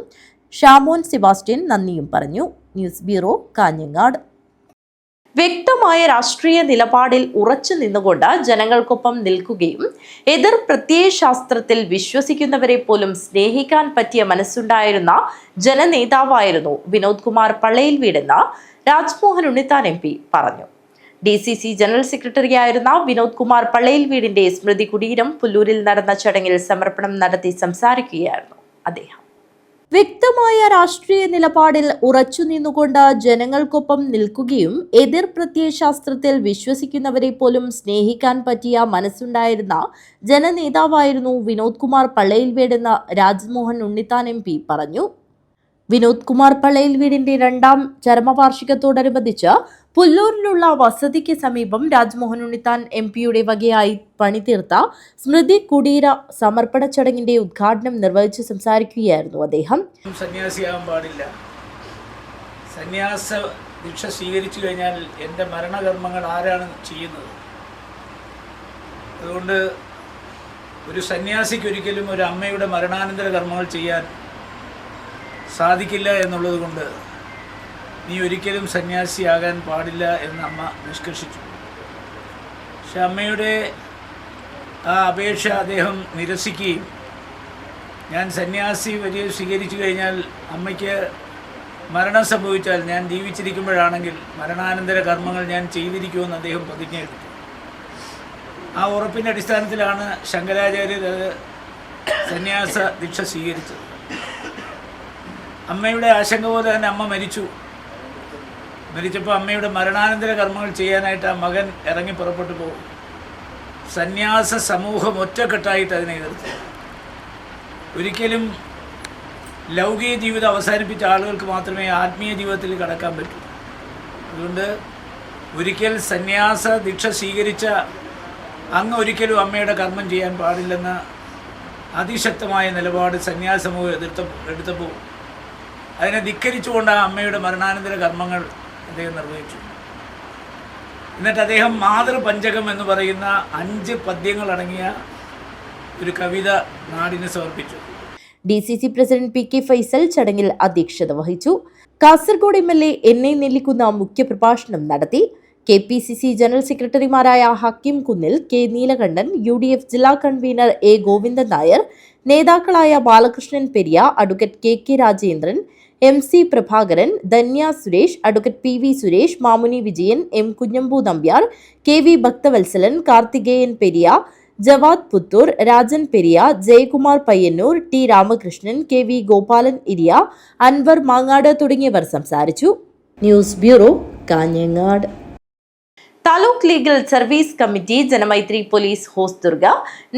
ഷാമോൻ സെബാസ്റ്റ്യൻ നന്ദിയും പറഞ്ഞു. News bureau, Kanhangad. വ്യക്തമായ രാഷ്ട്രീയ നിലപാടിൽ ഉറച്ചു നിന്നുകൊണ്ട് ജനങ്ങൾക്കൊപ്പം നിൽക്കുകയും എതിർ പ്രത്യയശാസ്ത്രത്തിൽ വിശ്വസിക്കുന്നവരെ പോലും സ്നേഹിക്കാൻ പറ്റിയ മനസ്സുണ്ടായിരുന്ന ജനനേതാവായിരുന്നു വിനോദ് കുമാർ പള്ളയിൽ വീടെന്ന് രാജ്മോഹൻ ഉണ്ണിത്താൻ MP പറഞ്ഞു. DCC ജനറൽ സെക്രട്ടറിയായിരുന്ന വിനോദ് കുമാർ പള്ളയിൽ വീടിന്റെ സ്മൃതി കുടീരം പുല്ലൂരിൽ നടന്ന ചടങ്ങിൽ സമർപ്പണം നടത്തി സംസാരിക്കുകയായിരുന്നു അദ്ദേഹം. വ്യക്തമായ രാഷ്ട്രീയ നിലപാടിൽ ഉറച്ചു നിന്നുകൊണ്ട് ജനങ്ങൾക്കൊപ്പം നിൽക്കുകയും എതിർ പ്രത്യയശാസ്ത്രത്തിൽ വിശ്വസിക്കുന്നവരെ പോലും സ്നേഹിക്കാൻ പറ്റിയ മനസ്സുണ്ടായിരുന്ന ജനനേതാവായിരുന്നു വിനോദ് കുമാർ പള്ളയിൽവീടെന്ന് രാജ്മോഹൻ ഉണ്ണിത്താൻ MP പറഞ്ഞു. വിനോദ് കുമാർ പള്ളയിൽവീടിന്റെ 2ാം ചരമവാർഷികത്തോടനുബന്ധിച്ച് പുല്ലൂരിലുള്ള വസതിക്ക് സമീപം രാജ്മോഹൻ ഉണ്ണിത്താൻ MPയുടെ വകയായി പണിതീർത്ത സ്മൃതി കുടീര സമർപ്പണ ചടങ്ങിന്റെ ഉദ്ഘാടനം നിർവഹിച്ച് സംസാരിക്കുകയായിരുന്നു അദ്ദേഹം. സന്യാസിയാകാൻ പാടില്ല, സന്യാസ ദീക്ഷ സ്വീകരിച്ചു കഴിഞ്ഞാൽ എൻ്റെ മരണകർമ്മങ്ങൾ ആരാണ് ചെയ്യുന്നത്? അതുകൊണ്ട് ഒരു സന്യാസിക്ക് ഒരിക്കലും ഒരു അമ്മയുടെ മരണാനന്തര കർമ്മങ്ങൾ ചെയ്യാൻ സാധിക്കില്ല എന്നുള്ളത് കൊണ്ട് നീ ഒരിക്കലും സന്യാസിയാകാൻ പാടില്ല എന്ന് അമ്മ നിഷ്കർഷിച്ചു. പക്ഷെ അമ്മയുടെ ആ അപേക്ഷ അദ്ദേഹം നിരസിക്കുകയും ഞാൻ സന്യാസി വരിയെ സ്വീകരിച്ചു കഴിഞ്ഞാൽ അമ്മയ്ക്ക് മരണം സംഭവിച്ചാൽ ഞാൻ ജീവിച്ചിരിക്കുമ്പോഴാണെങ്കിൽ മരണാനന്തര കർമ്മങ്ങൾ ഞാൻ ചെയ്തിരിക്കുമെന്ന് അദ്ദേഹം പ്രതിജ്ഞയെടുത്തു. ആ ഉറപ്പിൻ്റെ അടിസ്ഥാനത്തിലാണ് ശങ്കരാചാര്യർ സന്യാസ ദീക്ഷ സ്വീകരിച്ചത്. അമ്മയുടെ ആശങ്ക പോലെ തന്നെ അമ്മ മരിച്ചപ്പോൾ അമ്മയുടെ മരണാനന്തര കർമ്മങ്ങൾ ചെയ്യാനായിട്ട് ആ മകൻ ഇറങ്ങി പുറപ്പെട്ടു പോകും. സന്യാസ സമൂഹം ഒറ്റക്കെട്ടായിട്ട് അതിനെ എതിർത്തു. ഒരിക്കലും ലൗകിക ജീവിതം അവസാനിപ്പിച്ച ആളുകൾക്ക് മാത്രമേ ആത്മീയ ജീവിതത്തിൽ കടക്കാൻ പറ്റൂ. അതുകൊണ്ട് ഒരിക്കൽ സന്യാസ ദീക്ഷ സ്വീകരിച്ച അങ്ങ് ഒരിക്കലും അമ്മയുടെ കർമ്മം ചെയ്യാൻ പാടില്ലെന്ന അതിശക്തമായ നിലപാട് സന്യാസ സമൂഹം എടുത്തപ്പോൾ അതിനെ ധിക്കരിച്ചുകൊണ്ട് ആ അമ്മയുടെ മരണാനന്തര കർമ്മങ്ങൾ അദ്ദേഹം നിർവഹിച്ചു. എന്നിട്ട് അദ്ദേഹം മാതൃപഞ്ചകം എന്ന് പറയുന്ന 5 പദ്യങ്ങളടങ്ങിയ ഒരു കവിത നാടിന് സമർപ്പിച്ചു. DCC പ്രസിഡന്റ് PK ഫൈസൽ ചടങ്ങിൽ അധ്യക്ഷത വഹിച്ചു. കാസർഗോഡ് MLA NA നെല്ലിക്കുന്ന മുഖ്യപ്രഭാഷണം നടത്തി. KPCC ജനറൽ സെക്രട്ടറിമാരായ ഹക്കീം കുന്നിൽ, K നീലകണ്ഠൻ, UDF ജില്ലാ കൺവീനർ A ഗോവിന്ദൻ നായർ, നേതാക്കളായ Balakrishnan Periya, advocate KK Rajendran, MC Prabhakaran, Dhanya Suresh, advocate PV Suresh, Mamuni Vijayan, M Kunhambu Nambiar, KV Bhakthavalsalan, Karthikeyan Periya, Jawad Puthur, Rajan Periya, Jayakumar Payyanur, T Ramakrishnan, KV Gopalan Iriya, Anwar Mangad തുടങ്ങിയവർ സംസാരിച്ചു. News bureau, Kanhangad. Taluk legal service committee, Janamaithri police Hosdurg,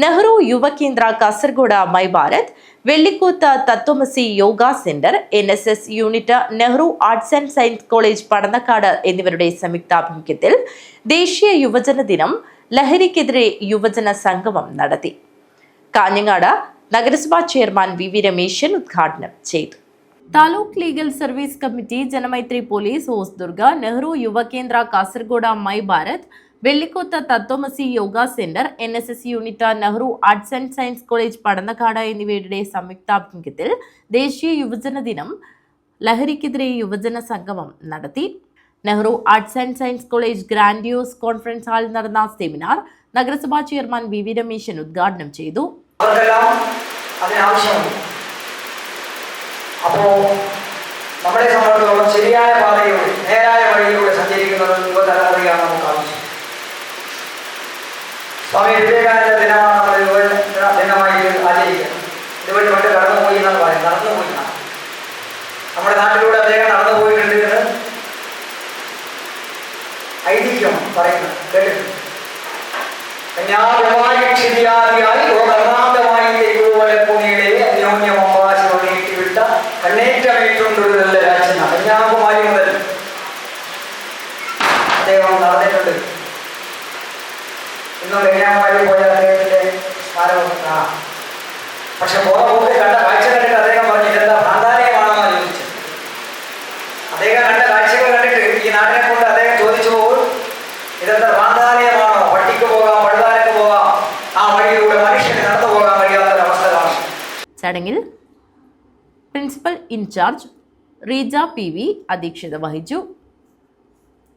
Nehru Yuvakendra Kasaragod my Bharat, Vellikoth Tatvamasi Yoga centre, NSS unit, Nehru arts and science college Padannakkad എന്നിവരുടെ സംയുക്താഭിമുഖ്യത്തിൽ ദേശീയ യുവജന ദിനം ലഹരിക്കെതിരെ യുവജന സംഗമം നടത്തി. കാഞ്ഞങ്ങാട് നഗരസഭാ ചെയർമാൻ VV രമേശൻ ഉദ്ഘാടനം ചെയ്തു. Taluk legal service committee, Janamaithri police Hosdurg, Nehru Yuvakendra Kasaragod my Bharat, Vellikoth Tatvamasi Yoga centre, NSS unit, Nehru arts and science college Padannakkad എന്നിവയുടെ സംയുക്താഭിമുഖ്യത്തിൽ ദേശീയ യുവജന ദിനം ലഹരിക്കെതിരെ യുവജന സംഗമം നടത്തി. Nehru arts and science college grandiose conference ഹാളിൽ നടന്ന സെമിനാർ നഗരസഭാ ചെയർമാൻ VV രമേശൻ ഉദ്ഘാടനം ചെയ്തു. അപ്പോൾ നമ്മളെ സംബന്ധിച്ചിടത്തോളം ശരിയായ പാതയിലൂടെ, നേരായ വഴിയിലൂടെ സഞ്ചരിക്കുന്നത് യുവതലമുറയാണ് നമുക്ക് ആവശ്യം. സ്വാമി വിവേകാനന്ദ ദിനമാണ് നമ്മൾ യുവജന ദിനമായിട്ട് ആചരിക്കുന്നത്. ഇതുവഴി പണ്ട് കടന്നുപോയി എന്നാണ് പറയുന്നത്, നടന്നുപോയി എന്നാണ്. നമ്മുടെ നാട്ടിലൂടെ അദ്ദേഹം നടന്നു പോയിട്ടുണ്ടെന്ന് ഐതിഹ്യം പറയുന്നത് കേട്ടിട്ടുണ്ട്. കന്യാകുമാരിയായി ലോകർണാന്തമായി തെരുവുപോലെ ഭൂമിയിലെ അന്യോന്യമമ്പാശികൾ നീട്ടിവിട്ട കണ്ണേറ്റമേറ്റുകൊണ്ടൊരു നല്ല രാജ്യം കന്യാകുമാരി മുതൽ അദ്ദേഹം നടന്നിട്ടുണ്ട്. ഇന്നും കന്യാകുമാരി പോയ അദ്ദേഹത്തിന്റെ സ്മാരകം കാണാം. പക്ഷെ പോകെ കണ്ട കാഴ്ച കണ്ടിട്ട് അദ്ദേഹം പറഞ്ഞു ഇതെന്താ പ്രാന്താലയമാണെന്നാണ് ചോദിച്ചത്. അദ്ദേഹം കണ്ട കാഴ്ചകൾ കണ്ടിട്ട് ഈ നാട്ടിനെ കൊണ്ട് അദ്ദേഹം ചോദിച്ചു പോകും, ഇതെന്താ പ്രാന്താലയമാണോ? പട്ടിക്ക് പോകാം, പഴുതാരക്ക് പോകാം, ആ വഴിയിലൂടെ മനുഷ്യന് നടന്നു പോകാൻ കഴിയാത്തൊരവസ്ഥ കാണും. ചടങ്ങിൽ പ്രിൻസിപ്പൽ ഇൻചാർജ് റീജ PV അധ്യക്ഷത വഹിച്ചു.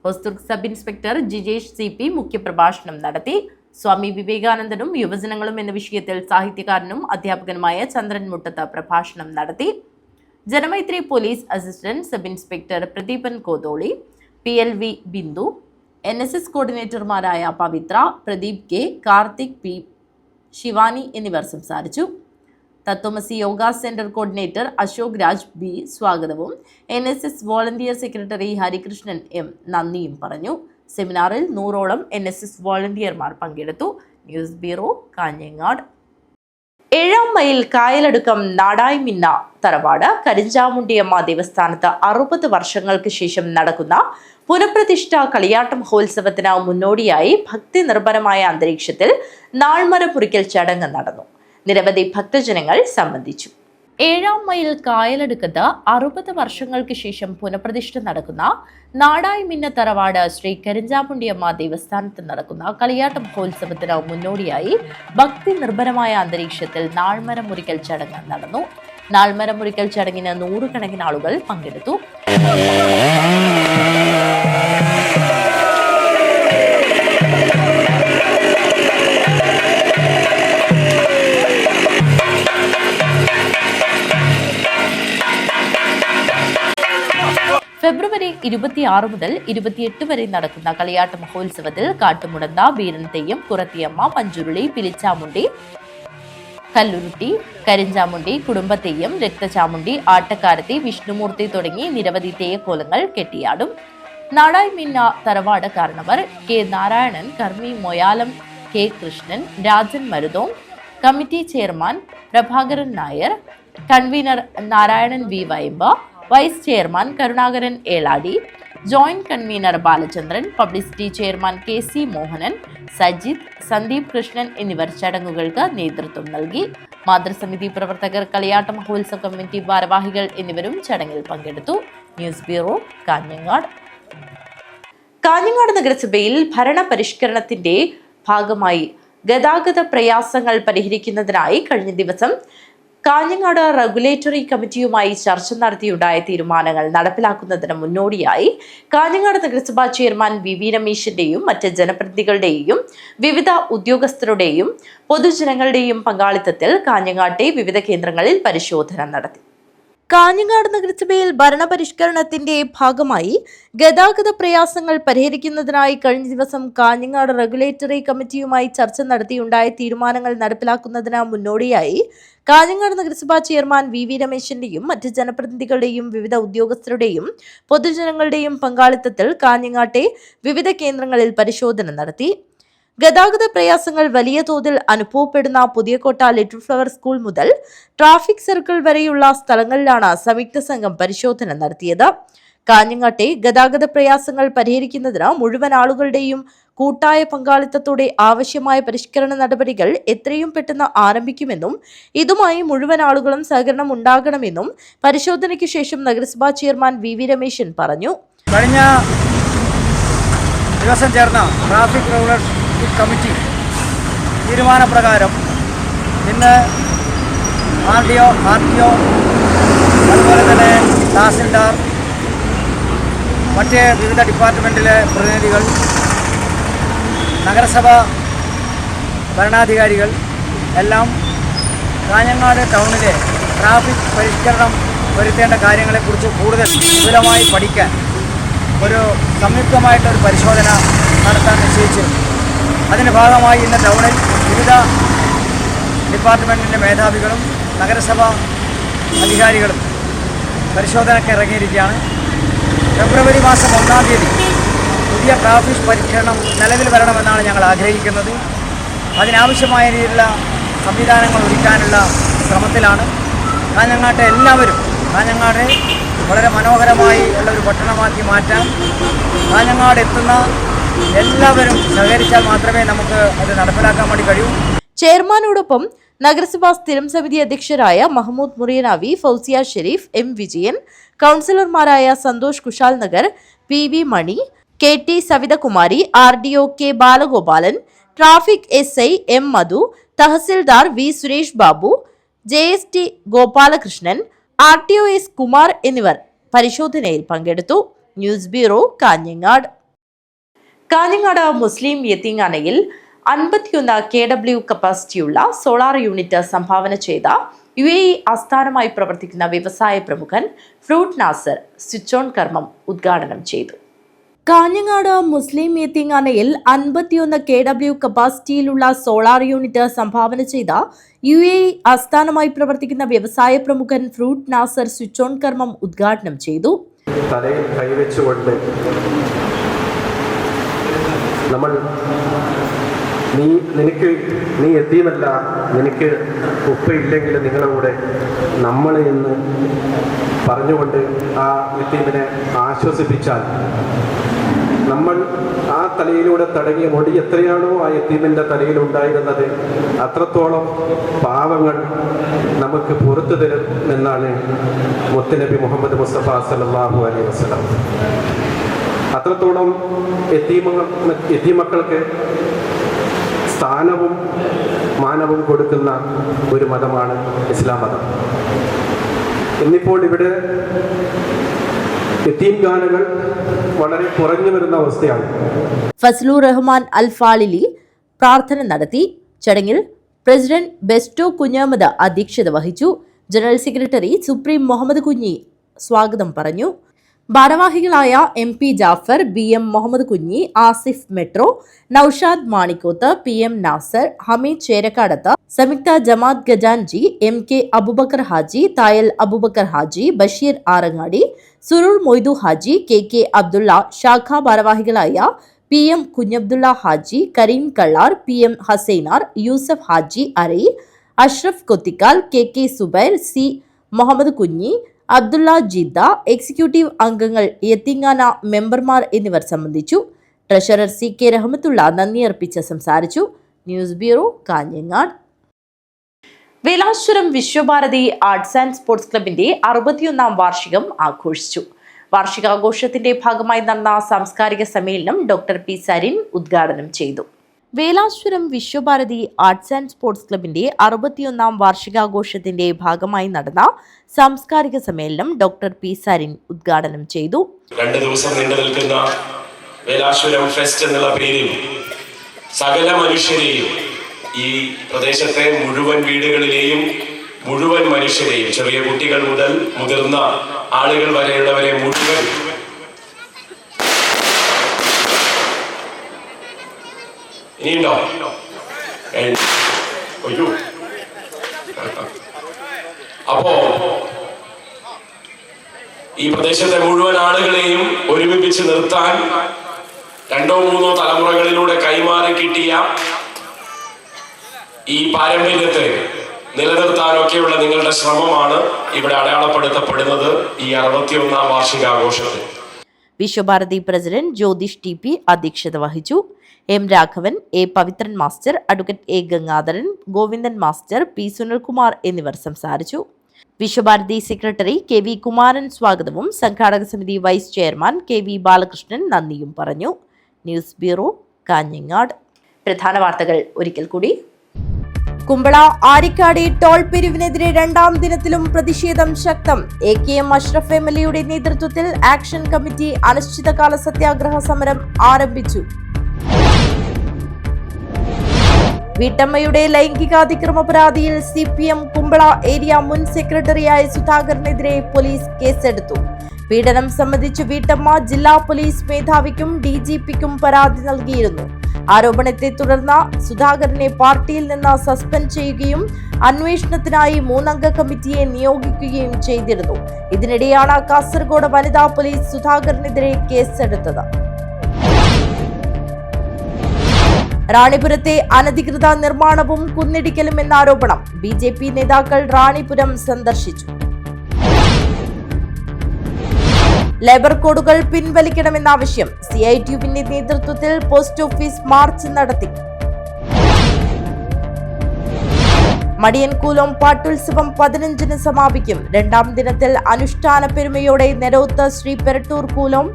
Hosdurg sub inspector Jijesh CP മുഖ്യപ്രഭാഷണം നടത്തി. സ്വാമി വിവേകാനന്ദനും യുവജനങ്ങളും എന്ന വിഷയത്തിൽ സാഹിത്യകാരനും അധ്യാപകനുമായ ചന്ദ്രൻ മുട്ടത്ത് പ്രഭാഷണം നടത്തി. Janamaithri police assistant sub inspector Pradeepan Kotholi, PLV Bindu, NSS കോർഡിനേറ്റർമാരായ പവിത്ര, പ്രദീപ് കെ, കാർത്തിക് പി, ശിവാനി എന്നിവർ സംസാരിച്ചു. തത്വമസി Yoga centre coordinator Ashok Raj B സ്വാഗതവും NSS volunteer secretary Harikrishnan M നന്ദിയും പറഞ്ഞു. സെമിനാറിൽ 100ഓളം NSS വോളണ്ടിയർമാർ പങ്കെടുത്തു. News bureau, Kanhangad. 7 മൈൽ കായലടുക്കം നാടായിമിന്ന തറവാട് കരിഞ്ചാമുണ്ടിയമ്മ ദേവസ്ഥാനത്ത് 60 വർഷങ്ങൾക്ക് ശേഷം നടക്കുന്ന പുനഃപ്രതിഷ്ഠ കളിയാട്ട മഹോത്സവത്തിന് മുന്നോടിയായി ഭക്തി നിർഭരമായ അന്തരീക്ഷത്തിൽ നാൾമരം മുറിക്കൽ ചടങ്ങ് നടന്നു. നിരവധി ഭക്തജനങ്ങൾ സംബന്ധിച്ചു. 7 മൈൽ കായലടുക്കത്ത് 60 വർഷങ്ങൾക്ക് ശേഷം പുനഃപ്രതിഷ്ഠ നടക്കുന്ന നാടായിമിന്ന തറവാട് ശ്രീ കരിഞ്ചാമുണ്ടിയമ്മ ദേവസ്ഥാനത്ത് നടക്കുന്ന കളിയാട്ട മഹോത്സവത്തിന് മുന്നോടിയായി ഭക്തി നിർഭരമായ അന്തരീക്ഷത്തിൽ നാൾമരം മുറിക്കൽ ചടങ്ങ് നടന്നു. നാൾമരം മുറിക്കൽ ചടങ്ങിന് 100 കണക്കിന് ആളുകൾ പങ്കെടുത്തു. ഫെബ്രുവരി 26 മുതൽ 28 വരെ നടക്കുന്ന കളിയാട്ട മഹോത്സവത്തിൽ കാട്ടുമുടന്ത, വീരൻ തെയ്യം, കുറത്തിയമ്മ, പഞ്ചുരുളി, പിലിച്ചാമുണ്ടി, കല്ലുരുട്ടി, കരിഞ്ചാമുണ്ടി, കുടുംബത്തെയ്യം, രക്തചാമുണ്ടി, ആട്ടക്കാരത്തി, വിഷ്ണുമൂർത്തി തുടങ്ങി നിരവധി തെയ്യക്കോലങ്ങൾ കെട്ടിയാടും. നാടായിമിന്ന തറവാട് കാരണവർ K നാരായണൻ, കർമ്മി Moyalam K Krishnan, Rajan Maruthom, committee chairman Prabhakaran Nair, convener Narayanan V Vaimba, vice chairman Karunakaran Eladi, joint convener Balachandran, publicity chairman KC Mohanan, Sajith, Sandeep Krishnan എന്നിവർ ചടങ്ങുകൾക്ക് നേതൃത്വം നൽകി. മാതൃസമിതി പ്രവർത്തകർ, കളിയാട്ട മഹോത്സവ കമ്മിറ്റി ഭാരവാഹികൾ എന്നിവരും ചടങ്ങിൽ പങ്കെടുത്തു. News bureau, Kanhangad. കാഞ്ഞങ്ങാട് നഗരസഭയിൽ ഭരണ പരിഷ്കരണത്തിന്റെ ഭാഗമായി ഗതാഗത പ്രയാസങ്ങൾ പരിഹരിക്കുന്നതിനായി കഴിഞ്ഞ ദിവസം കാഞ്ഞങ്ങാട് റെഗുലേറ്ററി കമ്മിറ്റിയുമായി ചർച്ച നടത്തിയുണ്ടായ തീരുമാനങ്ങൾ നടപ്പിലാക്കുന്നതിന് മുന്നോടിയായി കാഞ്ഞങ്ങാട് നഗരസഭാ ചെയർമാൻ VV രമേശിന്റെയും മറ്റ് ജനപ്രതിനിധികളുടെയും വിവിധ ഉദ്യോഗസ്ഥരുടെയും പൊതുജനങ്ങളുടെയും പങ്കാളിത്തത്തിൽ കാഞ്ഞങ്ങാട്ടെ വിവിധ കേന്ദ്രങ്ങളിൽ പരിശോധന നടത്തി. കാഞ്ഞങ്ങാട് നഗരസഭയിൽ ഭരണപരിഷ്കരണത്തിന്റെ ഭാഗമായി ഗതാഗത പ്രയാസങ്ങൾ പരിഹരിക്കുന്നതിനായി കഴിഞ്ഞ ദിവസം കാഞ്ഞങ്ങാട് റെഗുലേറ്ററി കമ്മിറ്റിയുമായി ചർച്ച നടത്തിയുണ്ടായ തീരുമാനങ്ങൾ നടപ്പിലാക്കുന്നതിന് മുന്നോടിയായി കാഞ്ഞങ്ങാട് നഗരസഭാ ചെയർമാൻ VV രമേശിന്റെയും മറ്റ് ജനപ്രതിനിധികളുടെയും വിവിധ ഉദ്യോഗസ്ഥരുടെയും പൊതുജനങ്ങളുടെയും പങ്കാളിത്തത്തിൽ കാഞ്ഞങ്ങാട്ടെ വിവിധ കേന്ദ്രങ്ങളിൽ പരിശോധന നടത്തി. ഗതാഗത പ്രയാസങ്ങൾ വലിയ തോതിൽ അനുഭവപ്പെടുന്ന പുതിയകോട്ട ലിറ്റിൽ ഫ്ലവർ സ്കൂൾ മുതൽ ട്രാഫിക് സർക്കിൾ വരെയുള്ള സ്ഥലങ്ങളിലാണ് സംയുക്ത സംഘം പരിശോധന നടത്തിയത്. കാഞ്ഞങ്ങാട്ടെ ഗതാഗത പ്രയാസങ്ങൾ പരിഹരിക്കുന്നതിന് മുഴുവൻ ആളുകളുടെയും കൂട്ടായ പങ്കാളിത്തത്തോടെ ആവശ്യമായ പരിഷ്കരണ നടപടികൾ എത്രയും പെട്ടെന്ന് ആരംഭിക്കുമെന്നും ഇതുമായി മുഴുവൻ ആളുകളും സഹകരണം ഉണ്ടാകണമെന്നും പരിശോധനയ്ക്ക് ശേഷം നഗരസഭാ ചെയർമാൻ VV രമേശൻ പറഞ്ഞു. കഴിഞ്ഞ ദിവസം ചേർന്ന ട്രാഫിക് റെഗുലേറ്ററി കമ്മിറ്റി തീരുമാനപ്രകാരം ഇന്ന് RDO, അതുപോലെ തന്നെ തഹസിൽദാർ, മറ്റ് വിവിധ ഡിപ്പാർട്ട്മെൻറ്റിലെ പ്രതിനിധികൾ, നഗരസഭ ഭരണാധികാരികൾ എല്ലാം കാഞ്ഞങ്ങാട് ടൗണിലെ ട്രാഫിക് പരിഷ്കരണം വരുത്തേണ്ട കാര്യങ്ങളെക്കുറിച്ച് കൂടുതൽ വിപുലമായി പഠിക്കാൻ ഒരു സംയുക്തമായിട്ടൊരു പരിശോധന നടത്താൻ നിശ്ചയിച്ചിരുന്നു. അതിൻ്റെ ഭാഗമായി ഇന്ന് ടൗണിൽ വിവിധ ഡിപ്പാർട്ട്മെൻറ്റിൻ്റെ മേധാവികളും നഗരസഭ അധികാരികളും പരിശോധനയ്ക്ക് ഇറങ്ങിയിരിക്കുകയാണ്. ഫെബ്രുവരി മാസം 1-ാം തീയതി പുതിയ ട്രാഫിക് പരിഷ്കരണം നിലവിൽ വരണമെന്നാണ് ഞങ്ങൾ ആഗ്രഹിക്കുന്നത്. അതിനാവശ്യമായ രീതിയിലുള്ള സംവിധാനങ്ങൾ ഒരുക്കാനുള്ള ശ്രമത്തിലാണ്. കാഞ്ഞങ്ങാട്ടെ എല്ലാവരും കാഞ്ഞങ്ങാട് വളരെ മനോഹരമായി ഉള്ള ഒരു പട്ടണമാക്കി മാറ്റാൻ കാഞ്ഞങ്ങാട് എത്തുന്ന എല്ലാവരും സഹകരിച്ചാൽ മാത്രമേ നമുക്ക് അത് നടപ്പിലാക്കാൻ വേണ്ടി കഴിയൂ. ചെയർമാനോടൊപ്പം നഗരസഭാ സ്ഥിരം സമിതി അധ്യക്ഷരായ മഹമ്മൂദ് മുറിയനാവി, ഫൗസിയ ഷെരീഫ്, M വിജയൻ, കൗൺസിലർമാരായ Santhosh Kushal Nagar, PV Mani, KT Savithakumari, RDO K Balagopalan, traffic SI M Madhu, tahsildar V Suresh Babu, JST Gopalakrishnan, RTO S Kumar എന്നിവർ പരിശോധനയിൽ പങ്കെടുത്തു. News bureau, Kanhangad. Kanhangad Muslim യത്തീംഖാനയിൽ 51 kW കപ്പാസിറ്റിയുള്ള സോളാർ യൂണിറ്റ് സംഭാവന ചെയ്ത UAE ആസ്ഥാനമായി പ്രവർത്തിക്കുന്ന വ്യവസായ പ്രമുഖൻ ഫ്രൂട്ട് നാസർ സ്വിച്ച് ഓൺ കർമ്മം ഉദ്ഘാടനം ചെയ്തു. കാഞ്ഞങ്ങാട് മുസ്ലിം യത്തീംഖാനയിൽ 51 KW കപ്പാസിറ്റിയിലുള്ള സോളാർ യൂണിറ്റ് സംഭാവന ചെയ്ത UAE ആസ്ഥാനമായി പ്രവർത്തിക്കുന്ന വ്യവസായ പ്രമുഖൻ ഫ്രൂട്ട് നാസർ സ്വിച്ച് ഓൺ കർമ്മം ഉദ്ഘാടനം ചെയ്തു. തലയിൽ കൈവച്ചുകൊണ്ട് നമ്മൾ നീ എത്തിയുമല്ല, നിനക്ക് ഉപ്പയില്ലെങ്കിൽ നിങ്ങളുടെ കൂടെ നമ്മൾ എന്ന് പറഞ്ഞുകൊണ്ട് ആ യത്തീമിനെ ആശ്വസിപ്പിച്ചാൽ നമ്മൾ ആ തലയിലൂടെ തടങ്ങിയ മുടി എത്രയാണോ ആ യത്തീമിൻ്റെ തലയിൽ ഉണ്ടായിരുന്നത് അത്രത്തോളം പാവങ്ങൾ നമുക്ക് പുറത്തു തരും എന്നാണ് മുത്തുനബി മുഹമ്മദ് മുസ്തഫ സല്ലല്ലാഹു അലൈഹി വസല്ലം. അത്രത്തോളം യത്തീമക്കൾക്ക് സ്ഥാനവും മാനവും കൊടുക്കുന്ന ഒരു മതമാണ് ഇസ്ലാം മതം. ഇന്നിപ്പോൾ ഇവിടെ യത്തീംഖാനകൾ വളരെ കുറഞ്ഞു വരുന്ന അവസ്ഥയാണ്. ഫസ്ലുർ റഹ്മാൻ അൽ ഫാളിലി പ്രാർത്ഥന നടത്തി. ചടങ്ങിൽ പ്രസിഡന്റ് ബെസ്റ്റോ കുഞ്ഞഹമ്മദ് അധ്യക്ഷത വഹിച്ചു. General secretary supreme Muhammad Kunhi സ്വാഗതം പറഞ്ഞു. ഭാരവാഹികളായ MP Jafar, BM Muhammad Kunhi, Asif metro, Naushad Manikkoth, PM Nasar, Hameed Cherakkadath, സംയുക്ത ജമാഅത്ത് ഖജാൻജി, MK അബൂബക്കർ ഹാജി, തായൽ അബൂബക്കർ ഹാജി, ബഷീർ ആറങ്ങാടി, സുറൂർ മൊയ്തു ഹാജി, KK അബ്ദുള്ള, ശാഖാ ഭാരവാഹികളായ PM Kunhabdulla Haji, Kareem Kallar, PM Hassainar, Yusuf Haji അരൈ, Ashraf Kothikkal, KK Zubair, C Muhammad Kunhi, Abdulla Jeddah, executive അംഗങ്ങൾ, യത്തീംഖാന മെമ്പർമാർ എന്നിവർ സംബന്ധിച്ചു. ട്രഷറർ CK റഹ്മത്തുള്ള നന്ദി അർപ്പിച്ച് സംസാരിച്ചു. News bureau, Kanhangad. Velaswaram Viswabharathi arts and sports ക്ലബിന്റെ 61ാം വാർഷികം ആഘോഷിച്ചു. വാർഷികാഘോഷത്തിന്റെ ഭാഗമായി നടന്ന സാംസ്കാരിക സമ്മേളനം ഡോക്ടർ P. സരിൻ ഉദ്ഘാടനം ചെയ്തു. Velaswaram Viswabharathi arts and sports ക്ലബിന്റെ 61ാം വാർഷികാഘോഷത്തിന്റെ ഭാഗമായി നടന്ന സാംസ്കാരിക സമ്മേളനം ഡോക്ടർ P. സരിൻ ഉദ്ഘാടനം ചെയ്തു. 2 ദിവസം നീണ്ടു നിൽക്കുന്ന വേലാശ്വരം ഫെസ്റ്റ് എന്നുള്ള പേരിൽ സകല മനുഷ്യരെയും, ഈ പ്രദേശത്തെ മുഴുവൻ വീടുകളിലെയും മുഴുവൻ മനുഷ്യരെയും, ചെറിയ കുട്ടികൾ മുതൽ മുതിർന്ന ആളുകൾ വരെയുള്ളവരെ മുഴുവൻ ഇനിയുണ്ടോ? അപ്പോ ഈ പ്രദേശത്തെ മുഴുവൻ ആളുകളെയും ഒരുമിപ്പിച്ച് നിർത്താൻ 2 or 3 തലമുറകളിലൂടെ കൈമാറി കിട്ടിയ ഈ പാരമ്പര്യത്തെ നിലനിർത്താനൊക്കെയുള്ള നിങ്ങളുടെ ശ്രമമാണ് ഇവിടെ അടയാളപ്പെടുത്തപ്പെടുന്നത് ഈ 61ാം വാർഷികാഘോഷത്തിൽ. വിശ്വഭാരതി പ്രസിഡന്റ് ജ്യോതിഷ് TP അധ്യക്ഷത വഹിച്ചു. M. Raghavan, A. Pavithran master, advocate A. Gangadharan, Govindan master, P. Sunilkumar എന്നിവർ സംസാരിച്ചു. വിശ്വഭാരതി സെക്രട്ടറി KV കുമാരൻ സ്വാഗതവും സംഘാടക സമിതി വൈസ് ചെയർമാൻ KV ബാലകൃഷ്ണൻ നന്ദിയും പറഞ്ഞു. News bureau, Kanhangad. പ്രധാന വാർത്തകൾ ഒരിക്കൽ കൂടി. കുമ്പള ആരിക്കാടി ടോൾ പിരിവിനെതിരെ 2ാം ദിനത്തിലും പ്രതിഷേധം ശക്തം. AKM അഷ്റഫ് MLA നേതൃത്വത്തിൽ ആക്ഷൻ കമ്മിറ്റി അനിശ്ചിതകാല സത്യാഗ്രഹ സമരം ആരംഭിച്ചു. വീട്ടമ്മയുടെ ലൈംഗികാതിക്രമ പരാതിയിൽ CPM കുമ്പള ഏരിയ മുൻ സെക്രട്ടറിയായ സുധാകരനെതിരെ പോലീസ് കേസെടുത്തു. പീഡനം സംബന്ധിച്ച് വീട്ടമ്മ ജില്ലാ പോലീസ് മേധാവിക്കും DGPക്കും പരാതി നൽകിയിരുന്നു. ആരോപണത്തെ തുടർന്ന് സുധാകരനെ പാർട്ടിയിൽ നിന്ന് സസ്പെൻഡ് ചെയ്യുകയും അന്വേഷണത്തിനായി 3 അംഗ കമ്മിറ്റിയെ നിയോഗിക്കുകയും ചെയ്തിരുന്നു. ഇതിനിടെയാണ് കാസർഗോഡ് വനിതാ പോലീസ് സുധാകരനെതിരെ കേസെടുത്തത്. റാണിപുരത്തെ അനധികൃത നിർമ്മാണവും കുന്നിടിക്കലും എന്ന ആരോപണം. BJP നേതാക്കൾ റാണിപുരം സന്ദർശിച്ചു. ലേബർ കോഡുകൾ പിൻവലിക്കണമെന്ന ആവശ്യം. CITUവിന്റെ നേതൃത്വത്തിൽ പോസ്റ്റ് ഓഫീസ് മാർച്ച് നടത്തി. മടിയൻകൂലം പാട്ടുത്സവം 15-ന് സമാപിക്കും. 2ാം ദിനത്തിൽ അനുഷ്ഠാന പെരുമയോടെ നെരോത്ത് ശ്രീ പെരട്ടൂർ കൂലം,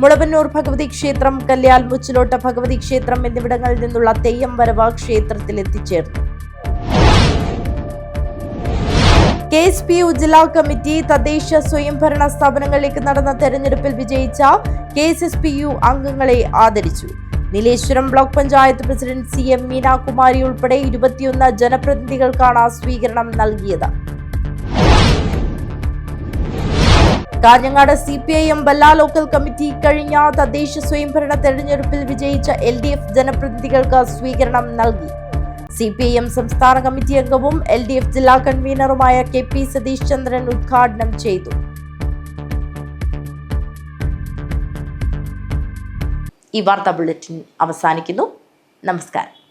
മുളവന്നൂർ ഭഗവതി ക്ഷേത്രം, കല്യാൽ മുച്ചിലോട്ട ഭഗവതി ക്ഷേത്രം എന്നിവിടങ്ങളിൽ നിന്നുള്ള തെയ്യം വരവ് ക്ഷേത്രത്തിൽ എത്തിച്ചേർന്നു. KSPU ജില്ലാ കമ്മിറ്റി തദ്ദേശ സ്വയംഭരണ സ്ഥാപനങ്ങളിലേക്ക് നടന്ന തെരഞ്ഞെടുപ്പിൽ വിജയിച്ച KSSPU അംഗങ്ങളെ ആദരിച്ചു. Nileshwaram block panchayat president CM Meenakumari ഉൾപ്പെടെ 21 ജനപ്രതിനിധികൾക്കാണ് സ്വീകരണം നൽകിയത്. കാഞ്ഞങ്ങാട് CPIM ബല്ല ലോക്കൽ കമ്മിറ്റി കഴിഞ്ഞ തദ്ദേശ സ്വയംഭരണ തെരഞ്ഞെടുപ്പിൽ വിജയിച്ച LDF ജനപ്രതിനിധികൾക്ക് സ്വീകരണം നൽകി. CPIM സംസ്ഥാന കമ്മിറ്റി അംഗവും LDF ജില്ലാ കൺവീനറുമായ KP സതീഷ് ചന്ദ്രൻ ഉദ്ഘാടനം ചെയ്തു. ഈ വാർത്താ ബുള്ളറ്റിൻ അവസാനിക്കുന്നു. നമസ്കാരം.